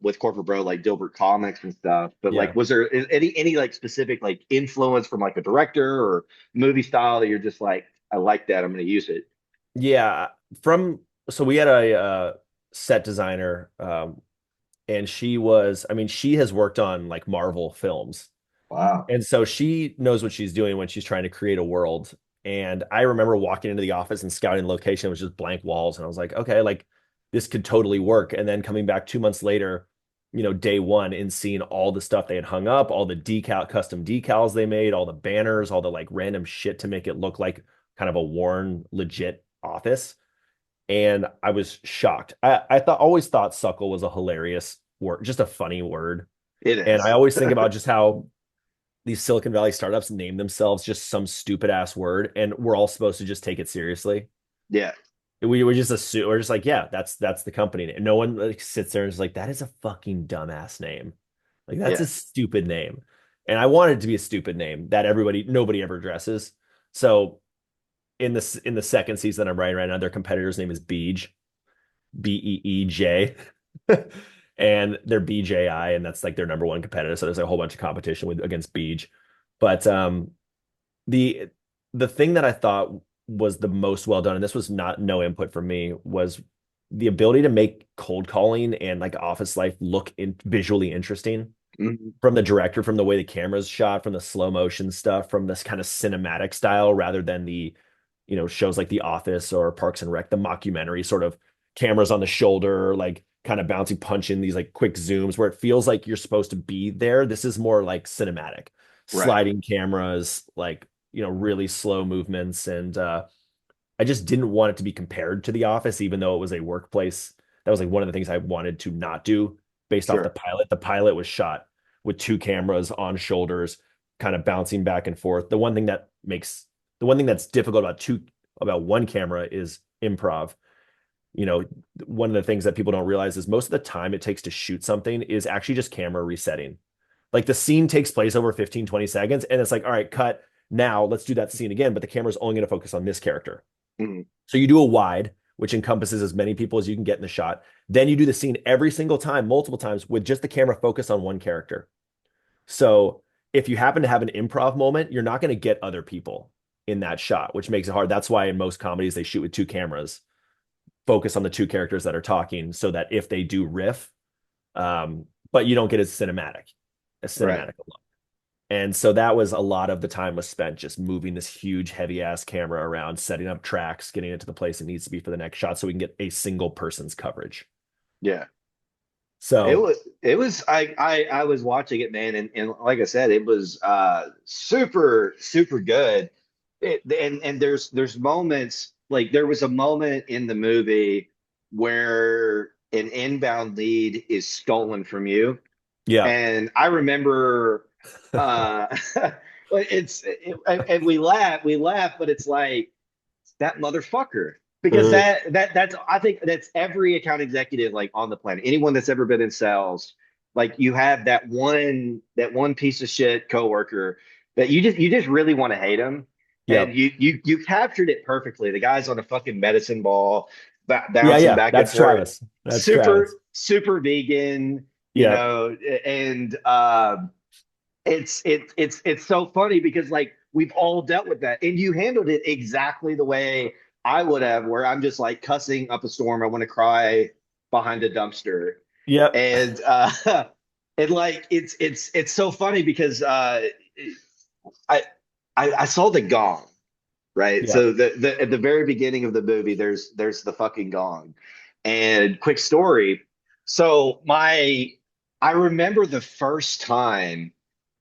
[SPEAKER 1] with Corporate Bro like Dilbert Comics and stuff, but like
[SPEAKER 2] Yeah.
[SPEAKER 1] was there any like specific like influence from like a director or movie style that you're just like, I like that, I'm going to use it?
[SPEAKER 2] Yeah. From so we had a set designer, and she was, I mean, she has worked on like Marvel films.
[SPEAKER 1] Wow.
[SPEAKER 2] And so she knows what she's doing when she's trying to create a world. And I remember walking into the office and scouting the location, it was just blank walls. And I was like, okay, like this could totally work. And then coming back 2 months later, day one and seeing all the stuff they had hung up, all the custom decals they made, all the banners, all the like random shit to make it look like kind of a worn, legit office. And I was shocked. Always thought suckle was a hilarious word, just a funny word.
[SPEAKER 1] It
[SPEAKER 2] And I
[SPEAKER 1] is.
[SPEAKER 2] always think about just how these Silicon Valley startups name themselves just some stupid ass word, and we're all supposed to just take it seriously.
[SPEAKER 1] Yeah.
[SPEAKER 2] We just assume we're just like, yeah, that's the company name. No one like sits there and is like, that is a fucking dumbass name. Like that's a
[SPEAKER 1] Yeah.
[SPEAKER 2] stupid name. And I want it to be a stupid name that nobody ever addresses. So in the second season I'm writing right now, their competitor's name is Beej, Beej. And they're BJI, and that's like their number one competitor. So there's a whole bunch of competition against Beej. But the the thing that I thought was the most well done, and this was not no input from me, was the ability to make cold calling and like office life look visually interesting
[SPEAKER 1] Mhm.
[SPEAKER 2] from the director, from the way the camera's shot, from the slow motion stuff, from this kind of cinematic style rather than the, shows like The Office or Parks and Rec, the mockumentary sort of cameras on the shoulder, like kind of bouncy punch in these like quick zooms where it feels like you're supposed to be there. This is more like cinematic,
[SPEAKER 1] Right.
[SPEAKER 2] sliding cameras, like, really slow movements. And I just didn't want it to be compared to The Office, even though it was a workplace. That was like one of the things I wanted to not do based off the
[SPEAKER 1] Sure.
[SPEAKER 2] pilot. The pilot was shot with two cameras on shoulders, kind of bouncing back and forth. The one thing that's difficult about one camera is improv. You know, one of the things that people don't realize is most of the time it takes to shoot something is actually just camera resetting. Like the scene takes place over 15, 20 seconds, and it's like, all right, cut. Now let's do that scene again, but the camera's only going to focus on this character.
[SPEAKER 1] Mhm.
[SPEAKER 2] So you do a wide, which encompasses as many people as you can get in the shot. Then you do the scene every single time, multiple times, with just the camera focused on one character. So if you happen to have an improv moment, you're not going to get other people in that shot, which makes it hard. That's why in most comedies they shoot with two cameras, focus on the two characters that are talking, so that if they do riff, but you don't get a
[SPEAKER 1] Right.
[SPEAKER 2] cinematic look. And so that was a lot of the time was spent just moving this huge heavy ass camera around, setting up tracks, getting it to the place it needs to be for the next shot so we can get a single person's coverage.
[SPEAKER 1] Yeah. It
[SPEAKER 2] So
[SPEAKER 1] was I was watching it, man, and like I said, it was super good. And there's moments like there was a moment in the movie where an inbound lead is stolen from you.
[SPEAKER 2] yeah.
[SPEAKER 1] And I remember uh And we laugh, but it's like that motherfucker. Because
[SPEAKER 2] Uh,
[SPEAKER 1] that's I think that's every account executive like on the planet. Anyone that's ever been in sales, like you have that one piece of shit coworker that you just really want to hate him. And
[SPEAKER 2] yep.
[SPEAKER 1] you captured it perfectly. The guy's on a fucking medicine ball,
[SPEAKER 2] Yeah,
[SPEAKER 1] bouncing
[SPEAKER 2] yeah.
[SPEAKER 1] back and
[SPEAKER 2] That's
[SPEAKER 1] forth,
[SPEAKER 2] Travis. That's Travis.
[SPEAKER 1] super vegan,
[SPEAKER 2] Yep.
[SPEAKER 1] and it's so funny because like we've all dealt with that, and you handled it exactly the way I would have, where I'm just like cussing up a storm. I want to cry behind a dumpster,
[SPEAKER 2] Yep.
[SPEAKER 1] and and like it's so funny because I, I saw the gong, right?
[SPEAKER 2] Yep.
[SPEAKER 1] So the at the very beginning of the movie, there's the fucking gong, and quick story. So my I remember the first time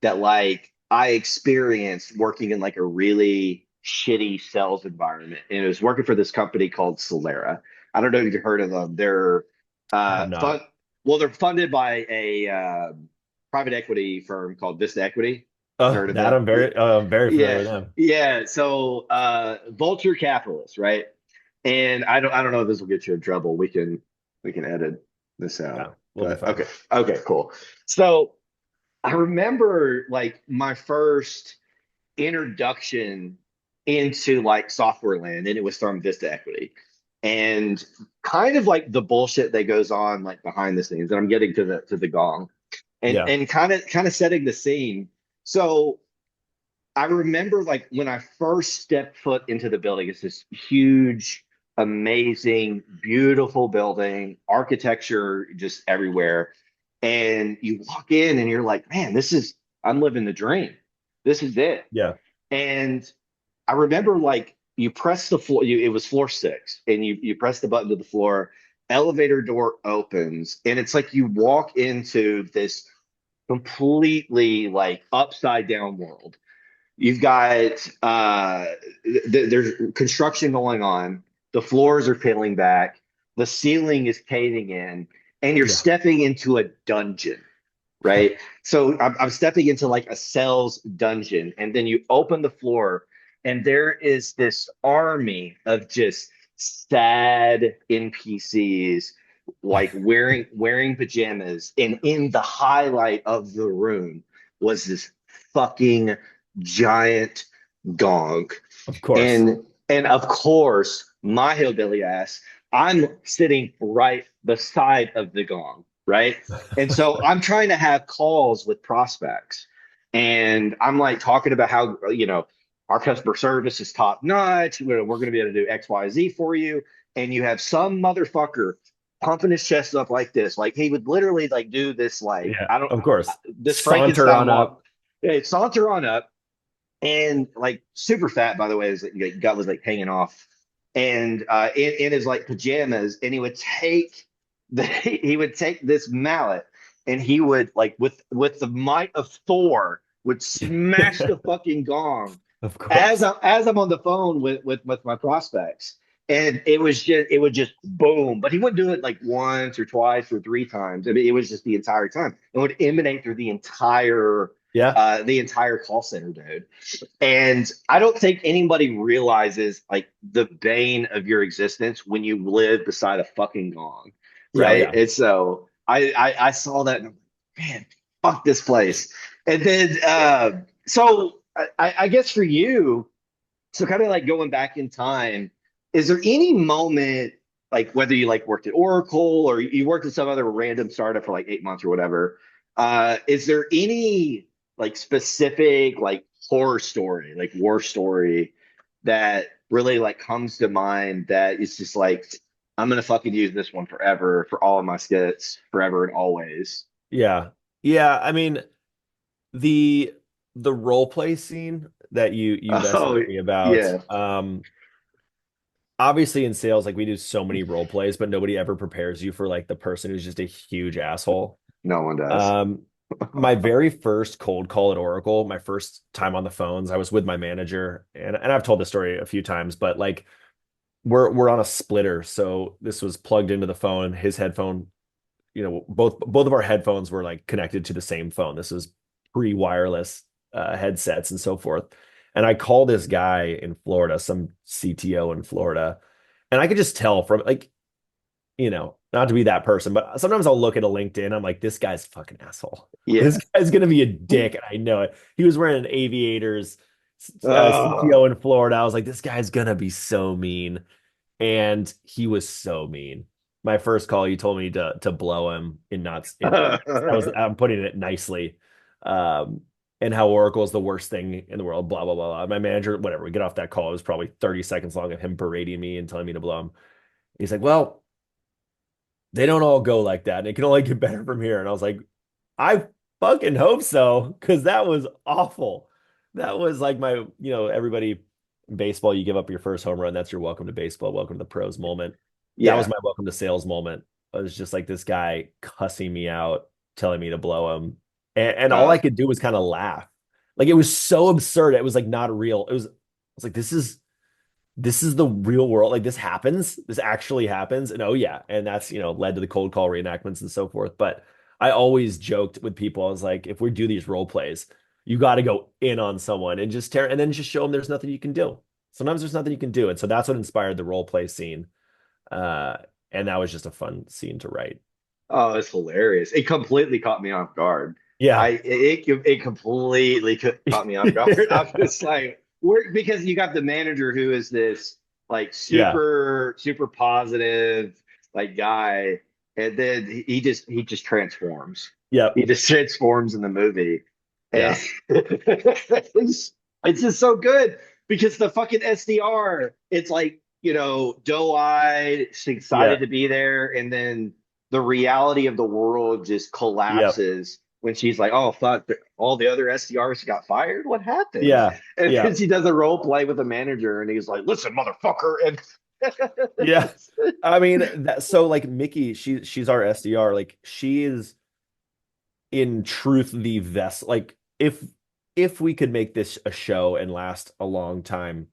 [SPEAKER 1] that like I experienced working in like a really shitty sales environment, and it was working for this company called Solera. I don't know if you've heard of them. They're
[SPEAKER 2] I have not.
[SPEAKER 1] fun. Well, they're funded by a private equity firm called Vista Equity. You heard of
[SPEAKER 2] That
[SPEAKER 1] them?
[SPEAKER 2] I'm very familiar
[SPEAKER 1] Yeah,
[SPEAKER 2] with them.
[SPEAKER 1] yeah. So vulture capitalists, right? And I don't know if this will get you in trouble. We can edit this out.
[SPEAKER 2] Yeah, we'll be
[SPEAKER 1] But
[SPEAKER 2] fine.
[SPEAKER 1] okay. Okay, cool. So I remember like my first introduction into like software land, and it was from Vista Equity. And kind of like the bullshit that goes on like behind the scenes. And I'm getting to the gong
[SPEAKER 2] Yeah.
[SPEAKER 1] and kind of setting the scene. So I remember like when I first stepped foot into the building, it's this huge, amazing, beautiful building, architecture just everywhere. And you walk in and you're like, man, I'm living the dream. This is it.
[SPEAKER 2] Yeah.
[SPEAKER 1] And I remember like you press the floor, it was floor six, and you press the button to the floor, elevator door opens, and it's like you walk into this completely like upside down world. You've got there's construction going on. The floors are peeling back. The ceiling is caving in, and you're
[SPEAKER 2] Yeah.
[SPEAKER 1] stepping into a dungeon, right? So I'm stepping into like a cell's dungeon, and then you open the floor, and there is this army of just sad NPCs, like wearing pajamas, and in the highlight of the room was this fucking giant gong,
[SPEAKER 2] Of course.
[SPEAKER 1] and of course my hillbilly ass, I'm sitting right beside of the gong, right? And so I'm trying to have calls with prospects. And I'm like talking about how, our customer service is top notch. We're going to be able to do XYZ for you. And you have some motherfucker pumping his chest up like this. Like he would literally like do this, like,
[SPEAKER 2] Yeah.
[SPEAKER 1] I don't,
[SPEAKER 2] Of course.
[SPEAKER 1] this
[SPEAKER 2] Saunter
[SPEAKER 1] Frankenstein
[SPEAKER 2] on
[SPEAKER 1] walk.
[SPEAKER 2] up.
[SPEAKER 1] Yeah, saunter on up and like super fat, by the way, his like, gut was like hanging off. And in his like pajamas, and he would take this mallet and he would like with the might of Thor would smash the fucking gong
[SPEAKER 2] Of course.
[SPEAKER 1] as I'm on the phone with my prospects. And it would just boom, but he wouldn't do it like once or twice or three times. I mean, it was just the entire time. It would emanate through
[SPEAKER 2] Yeah.
[SPEAKER 1] the entire call center, dude. And I don't think anybody realizes like the bane of your existence when you live beside a fucking gong,
[SPEAKER 2] Yeah.
[SPEAKER 1] right?
[SPEAKER 2] Yeah.
[SPEAKER 1] And so I saw that and I'm like, man, fuck this place. And then so I guess for you, so kind of like going back in time, is there any moment like whether you like worked at Oracle or you worked at some other random startup for like 8 months or whatever, is there any like specific like horror story, like war story that really like comes to mind that it's just like I'm gonna fucking use this one forever for all of my skits forever and always.
[SPEAKER 2] Yeah. Yeah. I mean, the the role play scene that you
[SPEAKER 1] Oh
[SPEAKER 2] messaged me about,
[SPEAKER 1] yeah,
[SPEAKER 2] obviously in sales, like we do so many role plays, but nobody ever prepares you for like the person who's just a huge asshole.
[SPEAKER 1] no one does.
[SPEAKER 2] Um, my very first cold call at Oracle, my first time on the phones, I was with my manager, and I've told this story a few times, but like we're on a splitter, so this was plugged into the phone. His headphone, both of our headphones were like connected to the same phone. This was pre-wireless headsets and so forth. And I call this guy in Florida, some CTO in Florida, and I could just tell from like, not to be that person, but sometimes I'll look at a LinkedIn. I'm like, this guy's a fucking asshole. This
[SPEAKER 1] Yeah.
[SPEAKER 2] guy's gonna be a dick, and I know it. He was wearing an Aviators
[SPEAKER 1] Oh.
[SPEAKER 2] CTO in Florida. I was like, this guy's gonna be so mean, and he was so mean. My first call, you told me to blow him in not in that was I'm putting it nicely. Um, and how Oracle is the worst thing in the world, blah blah blah blah. My manager, whatever, we get off that call. It was probably 30 seconds long of him berating me and telling me to blow him. He's like, well, they don't all go like that, and it can only get better from here. And I was like, I fucking hope so, because that was awful. That was like my, everybody in baseball, you give up your first home run. That's your welcome to baseball, welcome to the pros moment. That was
[SPEAKER 1] Yeah.
[SPEAKER 2] my welcome to sales moment. It was just like this guy cussing me out, telling me to blow him. And all I
[SPEAKER 1] Uh,
[SPEAKER 2] could do was kind of laugh. Like it was so absurd. It was like not real. I was like, this is the real world. Like this happens. This actually happens. And oh yeah. And that's, led to the cold call reenactments and so forth. But I always joked with people. I was like, if we do these role plays, you got to go in on someone and just tear and then just show them there's nothing you can do. Sometimes there's nothing you can do. And so that's what inspired the role play scene. Uh, and that was just a fun scene to write.
[SPEAKER 1] oh, it's hilarious. It completely caught me off guard.
[SPEAKER 2] Yeah.
[SPEAKER 1] It completely caught me off guard. I'm just like, because you got the manager who is this like
[SPEAKER 2] Yeah.
[SPEAKER 1] super positive like guy, and then he just transforms.
[SPEAKER 2] Yep.
[SPEAKER 1] He just transforms in the movie, and
[SPEAKER 2] Yeah.
[SPEAKER 1] it's just so good because the fucking SDR, it's like doe-eyed, she's
[SPEAKER 2] Yeah.
[SPEAKER 1] excited to be there, and then the reality of the world just
[SPEAKER 2] Yep.
[SPEAKER 1] collapses when she's like, "Oh fuck, all the other SDRs got fired. What happened?"
[SPEAKER 2] Yeah.
[SPEAKER 1] And
[SPEAKER 2] Yeah.
[SPEAKER 1] then she does a role play with the manager, and he's like, "Listen, motherfucker," and
[SPEAKER 2] Yeah. I mean, so like Mickey, she's our SDR. Like she is in truth the vessel. Like if we could make this a show and last a long time,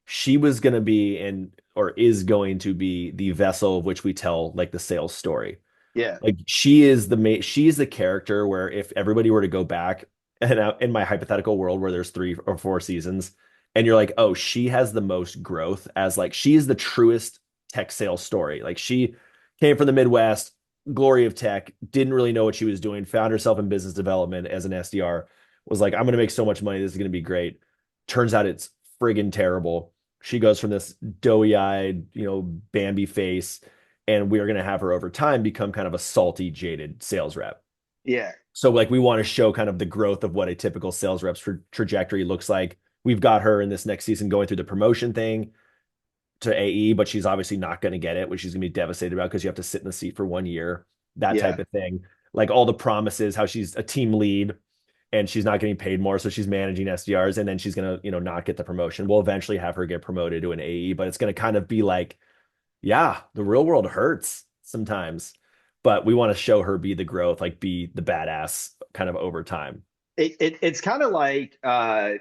[SPEAKER 2] she was gonna be and or is going to be the vessel of which we tell like the sales story.
[SPEAKER 1] yeah,
[SPEAKER 2] Like she is the character where if everybody were to go back and in my hypothetical world where there's 3 or 4 seasons, and you're like, oh, she has the most growth as like she is the truest tech sales story. Like she came from the Midwest, glory of tech, didn't really know what she was doing, found herself in business development as an SDR, was like, I'm gonna make so much money, this is gonna be great. Turns out it's friggin' terrible. She goes from this doughy-eyed, Bambi face, and we're going to have her over time become kind of a salty, jaded sales rep.
[SPEAKER 1] yeah,
[SPEAKER 2] So like we want to show kind of the growth of what a typical sales rep's trajectory looks like. We've got her in this next season going through the promotion thing to AE, but she's obviously not going to get it, which she's going to be devastated about because you have to sit in the seat for 1 year, that
[SPEAKER 1] yeah,
[SPEAKER 2] type of thing. Like all the promises, how she's a team lead and she's not getting paid more, so she's managing SDRs, and then she's going to, not get the promotion. We'll eventually have her get promoted to an AE, but it's going to kind of be like, yeah, the real world hurts sometimes, but we want to show her be the growth, like be the badass kind of over time.
[SPEAKER 1] it's kind of like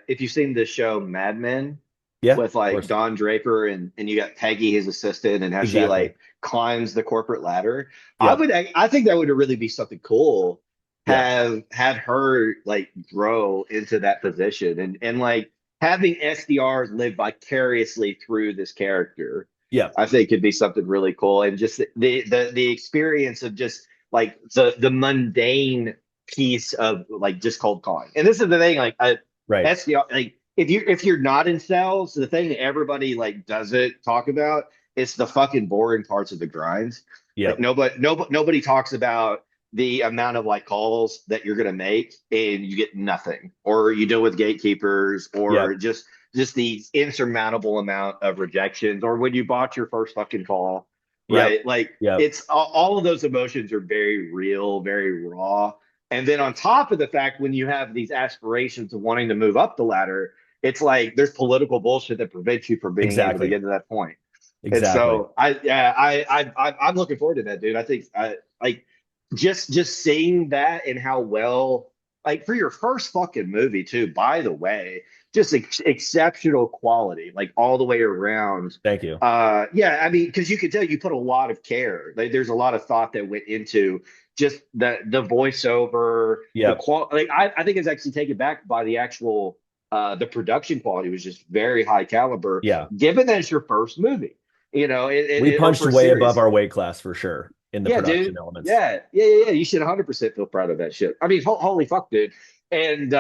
[SPEAKER 1] if you've seen the show Mad Men
[SPEAKER 2] Yeah, of
[SPEAKER 1] with like
[SPEAKER 2] course.
[SPEAKER 1] Don Draper and you got Peggy, his assistant, and how she
[SPEAKER 2] Exactly.
[SPEAKER 1] like climbs the corporate ladder.
[SPEAKER 2] Yep.
[SPEAKER 1] I think that would really be something cool.
[SPEAKER 2] Yeah.
[SPEAKER 1] Have her like grow into that position and like having SDRs live vicariously through this character.
[SPEAKER 2] Yeah.
[SPEAKER 1] I think could be something really cool, and just the experience of just like the mundane piece of like just cold calling. And this is the thing, like
[SPEAKER 2] Right.
[SPEAKER 1] SDR, like if you're not in sales, the thing that everybody like doesn't talk about is the fucking boring parts of the grind. Like
[SPEAKER 2] Yep.
[SPEAKER 1] nobody talks about the amount of like calls that you're gonna make and you get nothing, or you deal with gatekeepers, or
[SPEAKER 2] Yep.
[SPEAKER 1] just the insurmountable amount of rejections, or when you bought your first fucking call,
[SPEAKER 2] Yep.
[SPEAKER 1] right? Like
[SPEAKER 2] Yep.
[SPEAKER 1] it's all of those emotions are very real, very raw. And then on top of the fact, when you have these aspirations of wanting to move up the ladder, it's like there's political bullshit that prevents you from being able to
[SPEAKER 2] Exactly.
[SPEAKER 1] get to that point. And
[SPEAKER 2] Exactly.
[SPEAKER 1] so I'm looking forward to that, dude. I think I like just seeing that and how well, like, for your first fucking movie too, by the way, just exceptional quality, like all the way around.
[SPEAKER 2] Thank you.
[SPEAKER 1] Yeah, I mean, because you could tell you put a lot of care. Like, there's a lot of thought that went into just the voiceover, the
[SPEAKER 2] Yep.
[SPEAKER 1] quality. Like, I think it's actually taken back by the actual the production quality was just very high caliber,
[SPEAKER 2] Yeah.
[SPEAKER 1] given that it's your first movie,
[SPEAKER 2] We
[SPEAKER 1] or
[SPEAKER 2] punched
[SPEAKER 1] for
[SPEAKER 2] way above
[SPEAKER 1] series.
[SPEAKER 2] our weight class for sure in the
[SPEAKER 1] Yeah,
[SPEAKER 2] production
[SPEAKER 1] dude.
[SPEAKER 2] elements.
[SPEAKER 1] Yeah. You should 100% feel proud of that shit. I mean, holy fuck, dude. And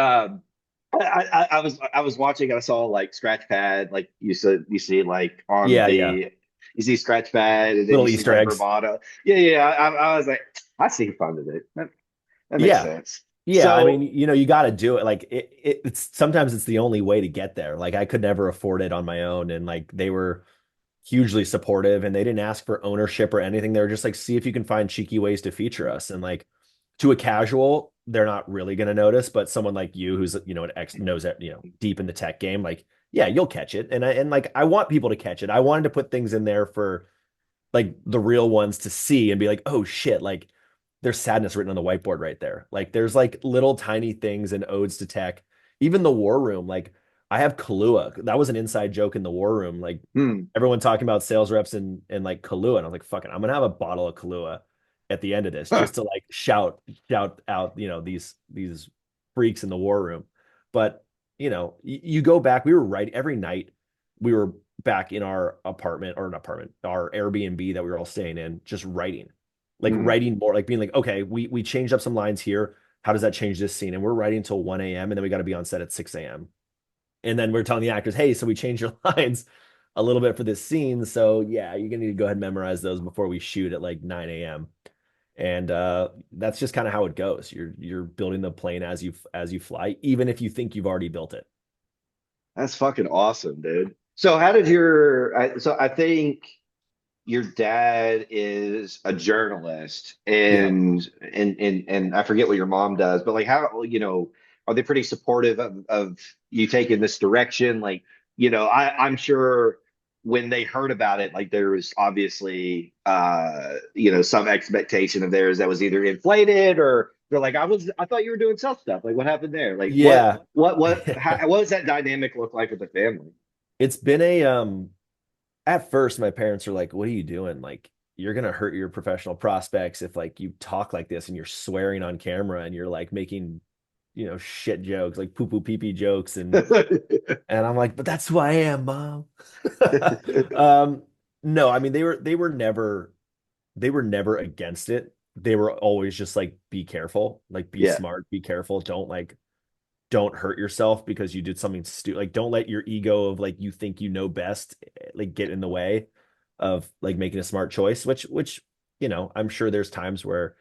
[SPEAKER 1] I was watching. I saw like Scratchpad, like you see like on
[SPEAKER 2] Yeah, yeah.
[SPEAKER 1] the you see Scratchpad, and then you
[SPEAKER 2] Little
[SPEAKER 1] see
[SPEAKER 2] Easter
[SPEAKER 1] like
[SPEAKER 2] eggs.
[SPEAKER 1] Bravado. Yeah. I was like, I see fun of it. That makes
[SPEAKER 2] Yeah.
[SPEAKER 1] sense.
[SPEAKER 2] Yeah, I mean,
[SPEAKER 1] So,
[SPEAKER 2] you got to do it. Like it's sometimes it's the only way to get there. Like I could never afford it on my own, and like they were hugely supportive, and they didn't ask for ownership or anything. They were just like, see if you can find cheeky ways to feature us. And like to a casual, they're not really going to notice, but someone like you, who's an ex knows that deep in the tech game, like yeah, you'll catch it. And like I want people to catch it. I wanted to put things in there for like the real ones to see and be like, oh shit, like there's sadness written on the whiteboard right there. Like there's like little tiny things and odes to tech. Even the war room, like I have Kahlua. That was an inside joke in the war room. Like
[SPEAKER 1] hmm.
[SPEAKER 2] everyone talking about sales reps and like Kahlua. And I was like, fuck it, I'm gonna have a bottle of Kahlua at the end of this just to like shout out, these freaks in the war room. But you go back, we were right every night. We were back in our apartment or an apartment, our Airbnb that we were all staying in, just writing, like
[SPEAKER 1] Hmm.
[SPEAKER 2] writing more, like being like, okay, we changed up some lines here. How does that change this scene? And we're writing until 1 a.m. and then we got to be on set at 6 a.m. And then we're telling the actors, hey, so we changed your lines a little bit for this scene. So yeah, you're gonna need to go ahead and memorize those before we shoot at like 9 a.m. And that's just kind of how it goes. You're building the plane as you fly, even if you think you've already built it.
[SPEAKER 1] That's fucking awesome, dude. So so I think your dad is a journalist,
[SPEAKER 2] Yeah.
[SPEAKER 1] and I forget what your mom does, but like how, are they pretty supportive of you taking this direction? Like, I'm sure when they heard about it, like there was obviously some expectation of theirs that was either inflated, or they're like, I thought you were doing self stuff. Like, what happened there? Like,
[SPEAKER 2] Yeah.
[SPEAKER 1] what does that dynamic look like with the family?
[SPEAKER 2] It's been a at first my parents are like, what are you doing? Like you're gonna hurt your professional prospects if like you talk like this and you're swearing on camera and you're like making, shit jokes, like poo poo pee pee jokes and I'm like, but that's who I am, mom. um no, I mean they were never against it. They were always just like, be careful, like be
[SPEAKER 1] Yeah.
[SPEAKER 2] smart, be careful. Don't hurt yourself because you did something stupid. Like, don't let your ego of like you think you know best like get in the way of like making a smart choice. Which I'm sure there's times where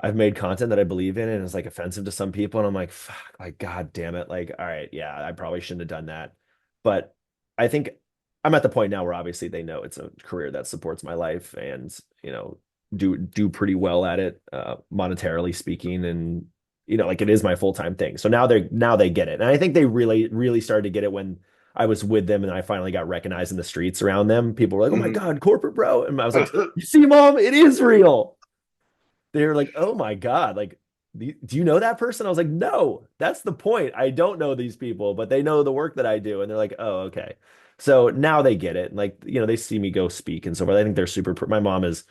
[SPEAKER 2] I've made content that I believe in and it's like offensive to some people, and I'm like, fuck, like god damn it, like all right, yeah, I probably shouldn't have done that. But I think I'm at the point now where obviously they know it's a career that supports my life and do pretty well at it, monetarily speaking, and like it is my full-time thing. So now they get it. And I think they really, really started to get it when I was with them and I finally got recognized in the streets around them. People were like, oh my
[SPEAKER 1] Mhm.
[SPEAKER 2] God, corporate bro. And I was like, you see, mom, it is real. They were like, oh my God, like, do you know that person? I was like, no, that's the point. I don't know these people, but they know the work that I do. And they're like, oh, okay. So now they get it. Like, they see me go speak and so forth. I think they're super, my mom is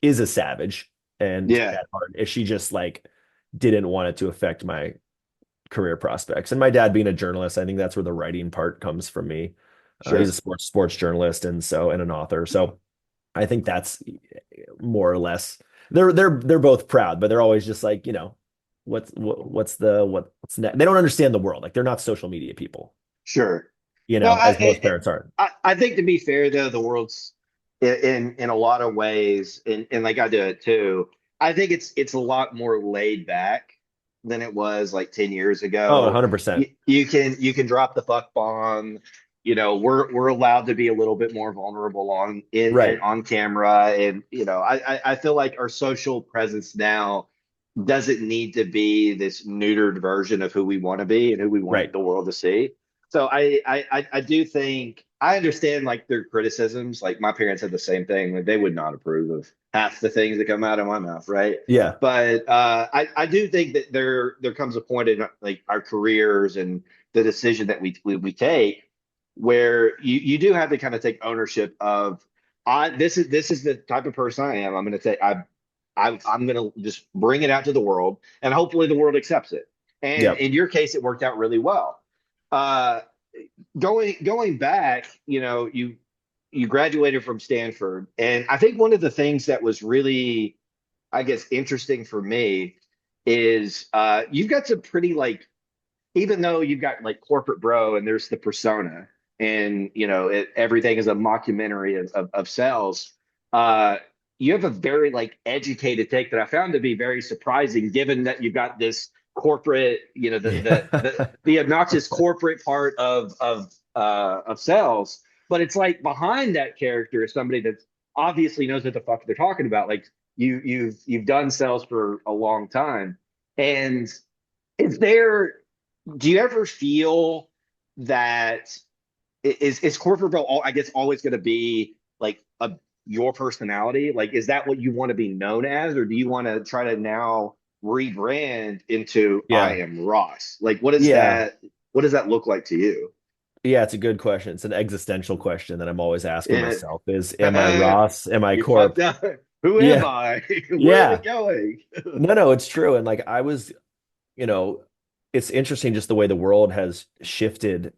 [SPEAKER 2] a savage and
[SPEAKER 1] Yeah,
[SPEAKER 2] at heart. If she just like didn't want it to affect my career prospects. And my dad being a journalist, I think that's where the writing part comes from me. He's a
[SPEAKER 1] sure.
[SPEAKER 2] sports journalist and an author. So I think that's more or less they're both proud, but they're always just like, what's next? They don't understand the world. Like they're not social media people,
[SPEAKER 1] Sure. No,
[SPEAKER 2] as most parents aren't.
[SPEAKER 1] I think to be fair though, the world's in a lot of ways, and like I do it too. I think it's a lot more laid back than it was like 10 years
[SPEAKER 2] Oh,
[SPEAKER 1] ago.
[SPEAKER 2] 100%.
[SPEAKER 1] You can drop the fuck bomb. We're allowed to be a little bit more vulnerable
[SPEAKER 2] Right.
[SPEAKER 1] on camera, and I feel like our social presence now doesn't need to be this neutered version of who we want to be and who we want
[SPEAKER 2] Right.
[SPEAKER 1] the world to see. So I do think I understand like their criticisms. Like my parents had the same thing. Like they would not approve of half the things that come out of my mouth, right?
[SPEAKER 2] Yeah.
[SPEAKER 1] But I do think that there comes a point in like our careers and the decision that we take where you do have to kind of take ownership of this is the type of person I am. I'm going to say I'm going to just bring it out to the world, and hopefully the world accepts it. And
[SPEAKER 2] Yep.
[SPEAKER 1] in your case, it worked out really well. Uh, going back, you graduated from Stanford, and I think one of the things that was really, I guess, interesting for me is you've got some pretty like, even though you've got like corporate bro and there's the persona, and everything is a mockumentary of sales. Uh, you have a very like educated take that I found to be very surprising, given that you've got this corporate,
[SPEAKER 2] Yeah.
[SPEAKER 1] the obnoxious corporate part of sales, but it's like behind that character is somebody that obviously knows what the fuck they're talking about. Like you've done sales for a long time, and is there do you ever feel that is corporate Bro, I guess, always going to be like your personality? Like, is that what you want to be known as, or do you want to try to now rebrand into I
[SPEAKER 2] Yeah.
[SPEAKER 1] am Ross? Like,
[SPEAKER 2] Yeah.
[SPEAKER 1] what does that look like to you?
[SPEAKER 2] Yeah, it's a good question. It's an existential question that I'm always asking
[SPEAKER 1] And
[SPEAKER 2] myself is, am I Ross? Am I
[SPEAKER 1] you fucked
[SPEAKER 2] Corp?
[SPEAKER 1] up. Who am
[SPEAKER 2] Yeah.
[SPEAKER 1] I? Where is it
[SPEAKER 2] Yeah.
[SPEAKER 1] going?
[SPEAKER 2] No, no, it's true. And like I was, you know, it's interesting just the way the world has shifted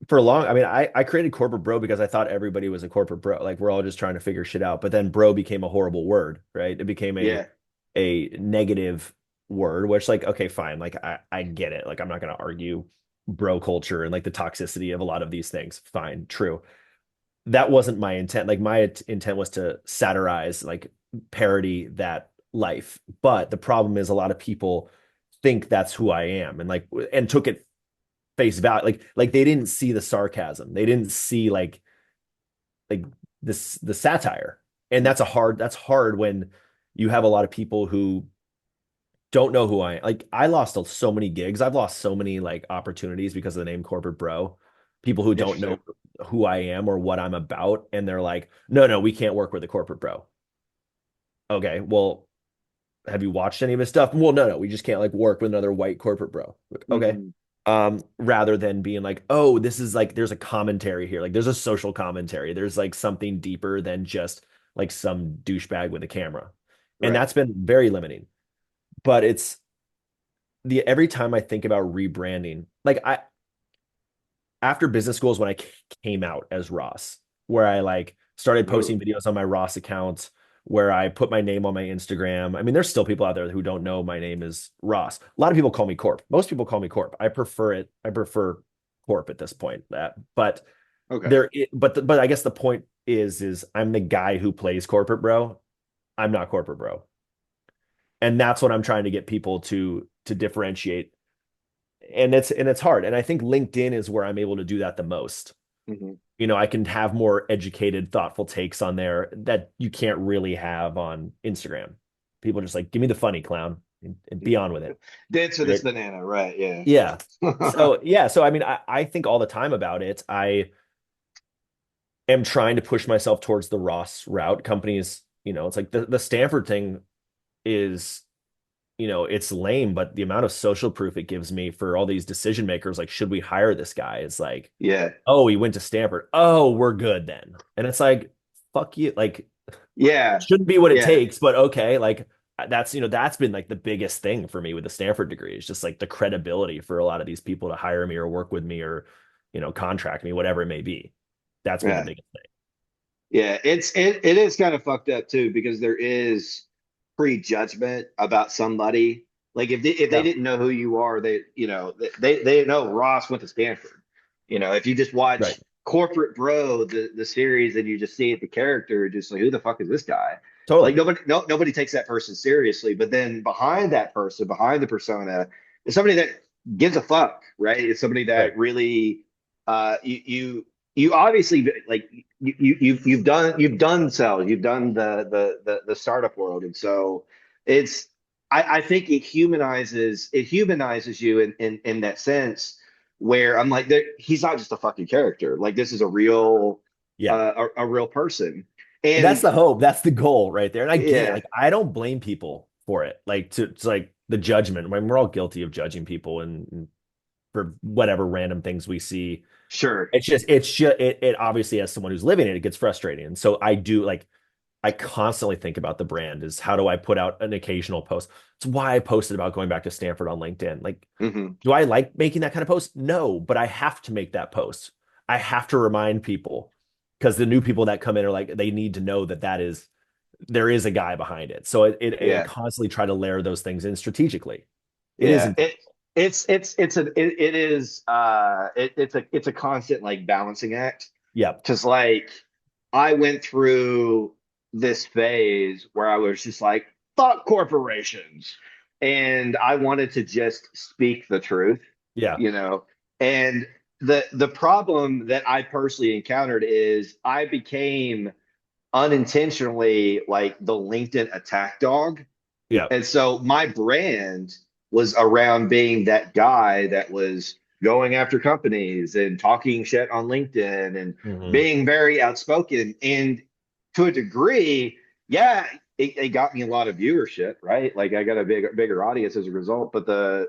[SPEAKER 2] for a long. I mean, I created corporate bro because I thought everybody was a corporate bro. Like we're all just trying to figure shit out. But then bro became a horrible word, right? It became
[SPEAKER 1] Yeah.
[SPEAKER 2] a negative word, which like, okay, fine. Like I get it. Like I'm not gonna argue bro culture and like the toxicity of a lot of these things. Fine, true. That wasn't my intent. Like my intent was to satirize, like parody that life. But the problem is a lot of people think that's who I am and like and took it face value. Like they didn't see the sarcasm. They didn't see like this the satire. And that's hard when you have a lot of people who don't know who I am. Like I lost so many gigs. I've lost so many like opportunities because of the name corporate bro. People who don't know
[SPEAKER 1] Interesting.
[SPEAKER 2] who I am or what I'm about, and they're like, no, no, we can't work with a corporate bro. Okay, well, have you watched any of his stuff? Well, no, no, we just can't like work with another white corporate bro. Like, okay.
[SPEAKER 1] Mhm.
[SPEAKER 2] Rather than being like, oh, this is like there's a commentary here. Like there's a social commentary. There's like something deeper than just like some douchebag with a camera. And
[SPEAKER 1] Right.
[SPEAKER 2] that's been very limiting. But it's the every time I think about rebranding, like I after business schools when I came out as Ross, where I like started
[SPEAKER 1] Ooh.
[SPEAKER 2] posting videos on my Ross account, where I put my name on my Instagram. I mean, there's still people out there who don't know my name is Ross. A lot of people call me Corp. Most people call me Corp. I prefer it. I prefer Corp at this point. But
[SPEAKER 1] Okay.
[SPEAKER 2] but I guess the point is I'm the guy who plays corporate bro. I'm not corporate bro, and that's what I'm trying to get people to differentiate. And it's hard. And I think LinkedIn is where I'm able to do that the most.
[SPEAKER 1] Mhm.
[SPEAKER 2] I can have more educated, thoughtful takes on there that you can't really have on Instagram. People just like, give me the funny clown and be on with it.
[SPEAKER 1] Dance for this
[SPEAKER 2] Right.
[SPEAKER 1] banana, right? Yeah.
[SPEAKER 2] Yeah. So yeah. So I mean, I think all the time about it. I am trying to push myself towards the Ross route. Companies, it's like the Stanford thing is it's lame, but the amount of social proof it gives me for all these decision makers, like, should we hire this guy? Is like,
[SPEAKER 1] Yeah.
[SPEAKER 2] oh, he went to Stanford. Oh, we're good then. And it's like, fuck you. Like,
[SPEAKER 1] Yeah.
[SPEAKER 2] shouldn't be what it
[SPEAKER 1] Yeah.
[SPEAKER 2] takes, but okay. Like, that's been like the biggest thing for me with the Stanford degree. It's just like the credibility for a lot of these people to hire me or work with me or, contract me, whatever it may be. That's been the
[SPEAKER 1] Yeah.
[SPEAKER 2] biggest thing.
[SPEAKER 1] Yeah. It is kind of fucked up too because there is prejudgment about somebody. Like if they
[SPEAKER 2] Yeah.
[SPEAKER 1] didn't know who you are, they know Ross went to Stanford. If you just
[SPEAKER 2] Right.
[SPEAKER 1] watch Corporate Bro, the series, and you just see it, the character, just like who the fuck is this guy? Like
[SPEAKER 2] Totally.
[SPEAKER 1] nobody takes that person seriously. But then behind that person, behind the persona, is somebody that gives a fuck, right? It's somebody
[SPEAKER 2] Right.
[SPEAKER 1] that really you obviously like you've done sales, you've done the startup world, and so it's I think it humanizes you in that sense where I'm like, he's not just a fucking character. Like this is a real,
[SPEAKER 2] Yeah.
[SPEAKER 1] a real person.
[SPEAKER 2] That's
[SPEAKER 1] And
[SPEAKER 2] the hope. That's the goal right there. And I get it.
[SPEAKER 1] yeah,
[SPEAKER 2] Like, I don't blame people for it. Like, to like the judgment. I mean, we're all guilty of judging people and for whatever random things we see.
[SPEAKER 1] sure.
[SPEAKER 2] It obviously, as someone who's living it, it gets frustrating. And so I do like, I constantly think about the brand is how do I put out an occasional post? It's why I posted about going back to Stanford on LinkedIn. Like,
[SPEAKER 1] Hmm.
[SPEAKER 2] do I like making that kind of post? No, but I have to make that post. I have to remind people because the new people that come in are like, they need to know that there is a guy behind it. So I
[SPEAKER 1] Yeah.
[SPEAKER 2] constantly try to layer those things in strategically. It is
[SPEAKER 1] Yeah.
[SPEAKER 2] important.
[SPEAKER 1] It's a constant like balancing act.
[SPEAKER 2] Yep.
[SPEAKER 1] Cause like I went through this phase where I was just like, fuck corporations. And I wanted to just speak the truth,
[SPEAKER 2] Yeah.
[SPEAKER 1] you know. And the problem that I personally encountered is I became unintentionally like the LinkedIn attack dog.
[SPEAKER 2] Yeah.
[SPEAKER 1] And so my brand was around being that guy that was going after companies and talking shit on LinkedIn and
[SPEAKER 2] Hmm.
[SPEAKER 1] being very outspoken. And to a degree, yeah, it got me a lot of viewership, right? Like I got a bigger audience as a result. But the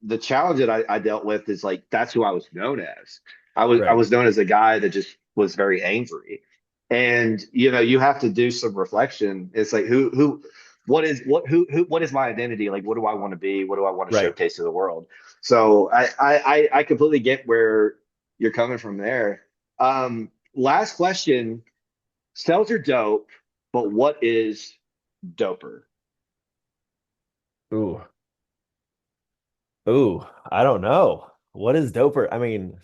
[SPEAKER 1] the challenge that I dealt with is like that's who I was known as. I
[SPEAKER 2] Right.
[SPEAKER 1] was known as a guy that just was very angry. And you know, you have to do some reflection. It's like what is my identity? Like what do I want to be? What do I want to
[SPEAKER 2] Right.
[SPEAKER 1] showcase to the world? So I completely get where you're coming from there. Last question. Sales are dope, but what is doper?
[SPEAKER 2] Ooh. Ooh. I don't know. What is doper? I mean,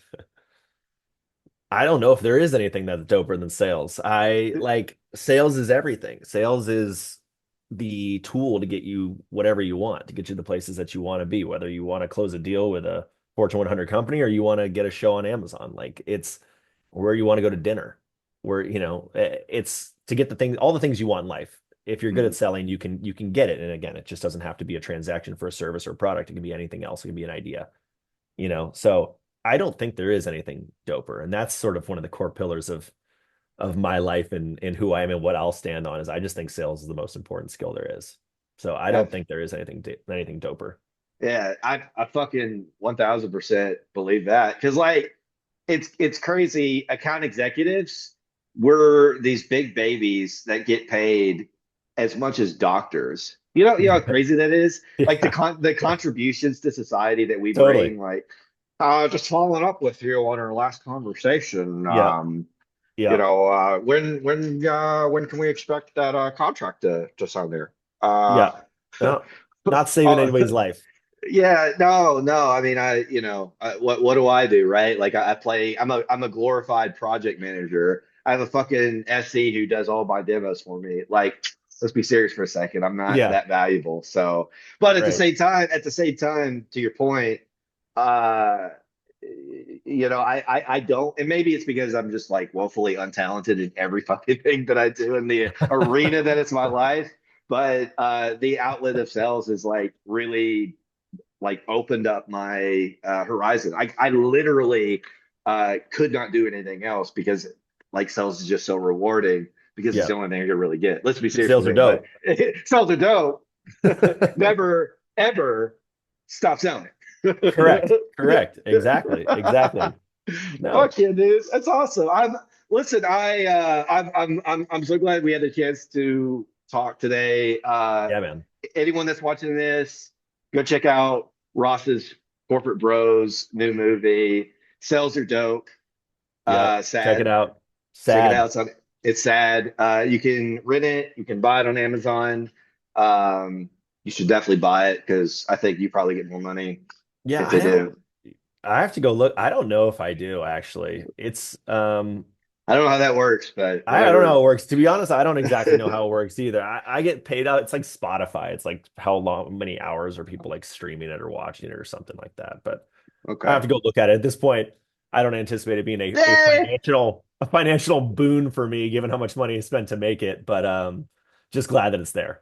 [SPEAKER 2] I don't know if there is anything that's doper than sales. I like sales is everything. Sales is the tool to get you whatever you want, to get you the places that you want to be, whether you want to close a deal with a Fortune 100 company or you want to get a show on Amazon. Like it's where you want to go to dinner, where, it's to get the thing, all the things you want in life. If you're good
[SPEAKER 1] Mhm.
[SPEAKER 2] at selling, you can get it. And again, it just doesn't have to be a transaction for a service or a product. It can be anything else. It can be an idea, so I don't think there is anything doper, and that's sort of one of the core pillars of my life and who I am and what I'll stand on is I just think sales is the most important skill there is. So I
[SPEAKER 1] Yeah,
[SPEAKER 2] don't think there is anything doper.
[SPEAKER 1] yeah, I fucking 1000% believe that because like it's crazy. Account executives were these big babies that get paid as much as doctors. You know how crazy that is. Like
[SPEAKER 2] Yeah,
[SPEAKER 1] the contributions to society that we
[SPEAKER 2] totally.
[SPEAKER 1] bring. Like, just following up with you on our last conversation.
[SPEAKER 2] Yeah,
[SPEAKER 1] You
[SPEAKER 2] yeah,
[SPEAKER 1] know, when can we expect that contract to sign there?
[SPEAKER 2] yeah.
[SPEAKER 1] Uh,
[SPEAKER 2] No, not saving
[SPEAKER 1] uh,
[SPEAKER 2] anybody's life.
[SPEAKER 1] Yeah, no. I mean, what do I do, right? Like I play, I'm a glorified project manager. I have a fucking SE who does all my demos for me. Like, let's be serious for a second. I'm not
[SPEAKER 2] Yeah,
[SPEAKER 1] that valuable. So, but
[SPEAKER 2] right.
[SPEAKER 1] at the same time, to your point, uh, I don't, and maybe it's because I'm just like woefully untalented in every fucking thing that I do in the arena that it's my life. But the outlet of sales is like really like opened up my horizon. I literally could not do anything else because like sales is just so rewarding because it's
[SPEAKER 2] Yeah,
[SPEAKER 1] the only thing I could really get. Let's be serious for a
[SPEAKER 2] sales are
[SPEAKER 1] second, but
[SPEAKER 2] dope.
[SPEAKER 1] sales are dope. Never ever stop selling.
[SPEAKER 2] Correct. Exactly. No.
[SPEAKER 1] Fuck yeah, dude. That's awesome. Listen, I'm so glad we had the chance to talk today.
[SPEAKER 2] Yeah, man.
[SPEAKER 1] Anyone that's watching this, go check out Ross's Corporate Bros new movie. Sales are dope.
[SPEAKER 2] Yep. Check it
[SPEAKER 1] Sad.
[SPEAKER 2] out.
[SPEAKER 1] Check it out.
[SPEAKER 2] Sad.
[SPEAKER 1] It's sad. You can rent it. You can buy it on Amazon. Um, you should definitely buy it because I think you probably get more money
[SPEAKER 2] Yeah,
[SPEAKER 1] if they do.
[SPEAKER 2] I have to go look. I don't know if I do actually. It's
[SPEAKER 1] I don't know how that works, but
[SPEAKER 2] I don't know how
[SPEAKER 1] whatever.
[SPEAKER 2] it works. To be honest, I don't exactly know how it works either. I get paid out. It's like Spotify. It's like how long, many hours are people like streaming it or watching it or something like that. But I have
[SPEAKER 1] Okay.
[SPEAKER 2] to go look at it. At this point, I don't anticipate it being a
[SPEAKER 1] Eh,
[SPEAKER 2] financial boon for me, given how much money I spent to make it. But just glad that it's there.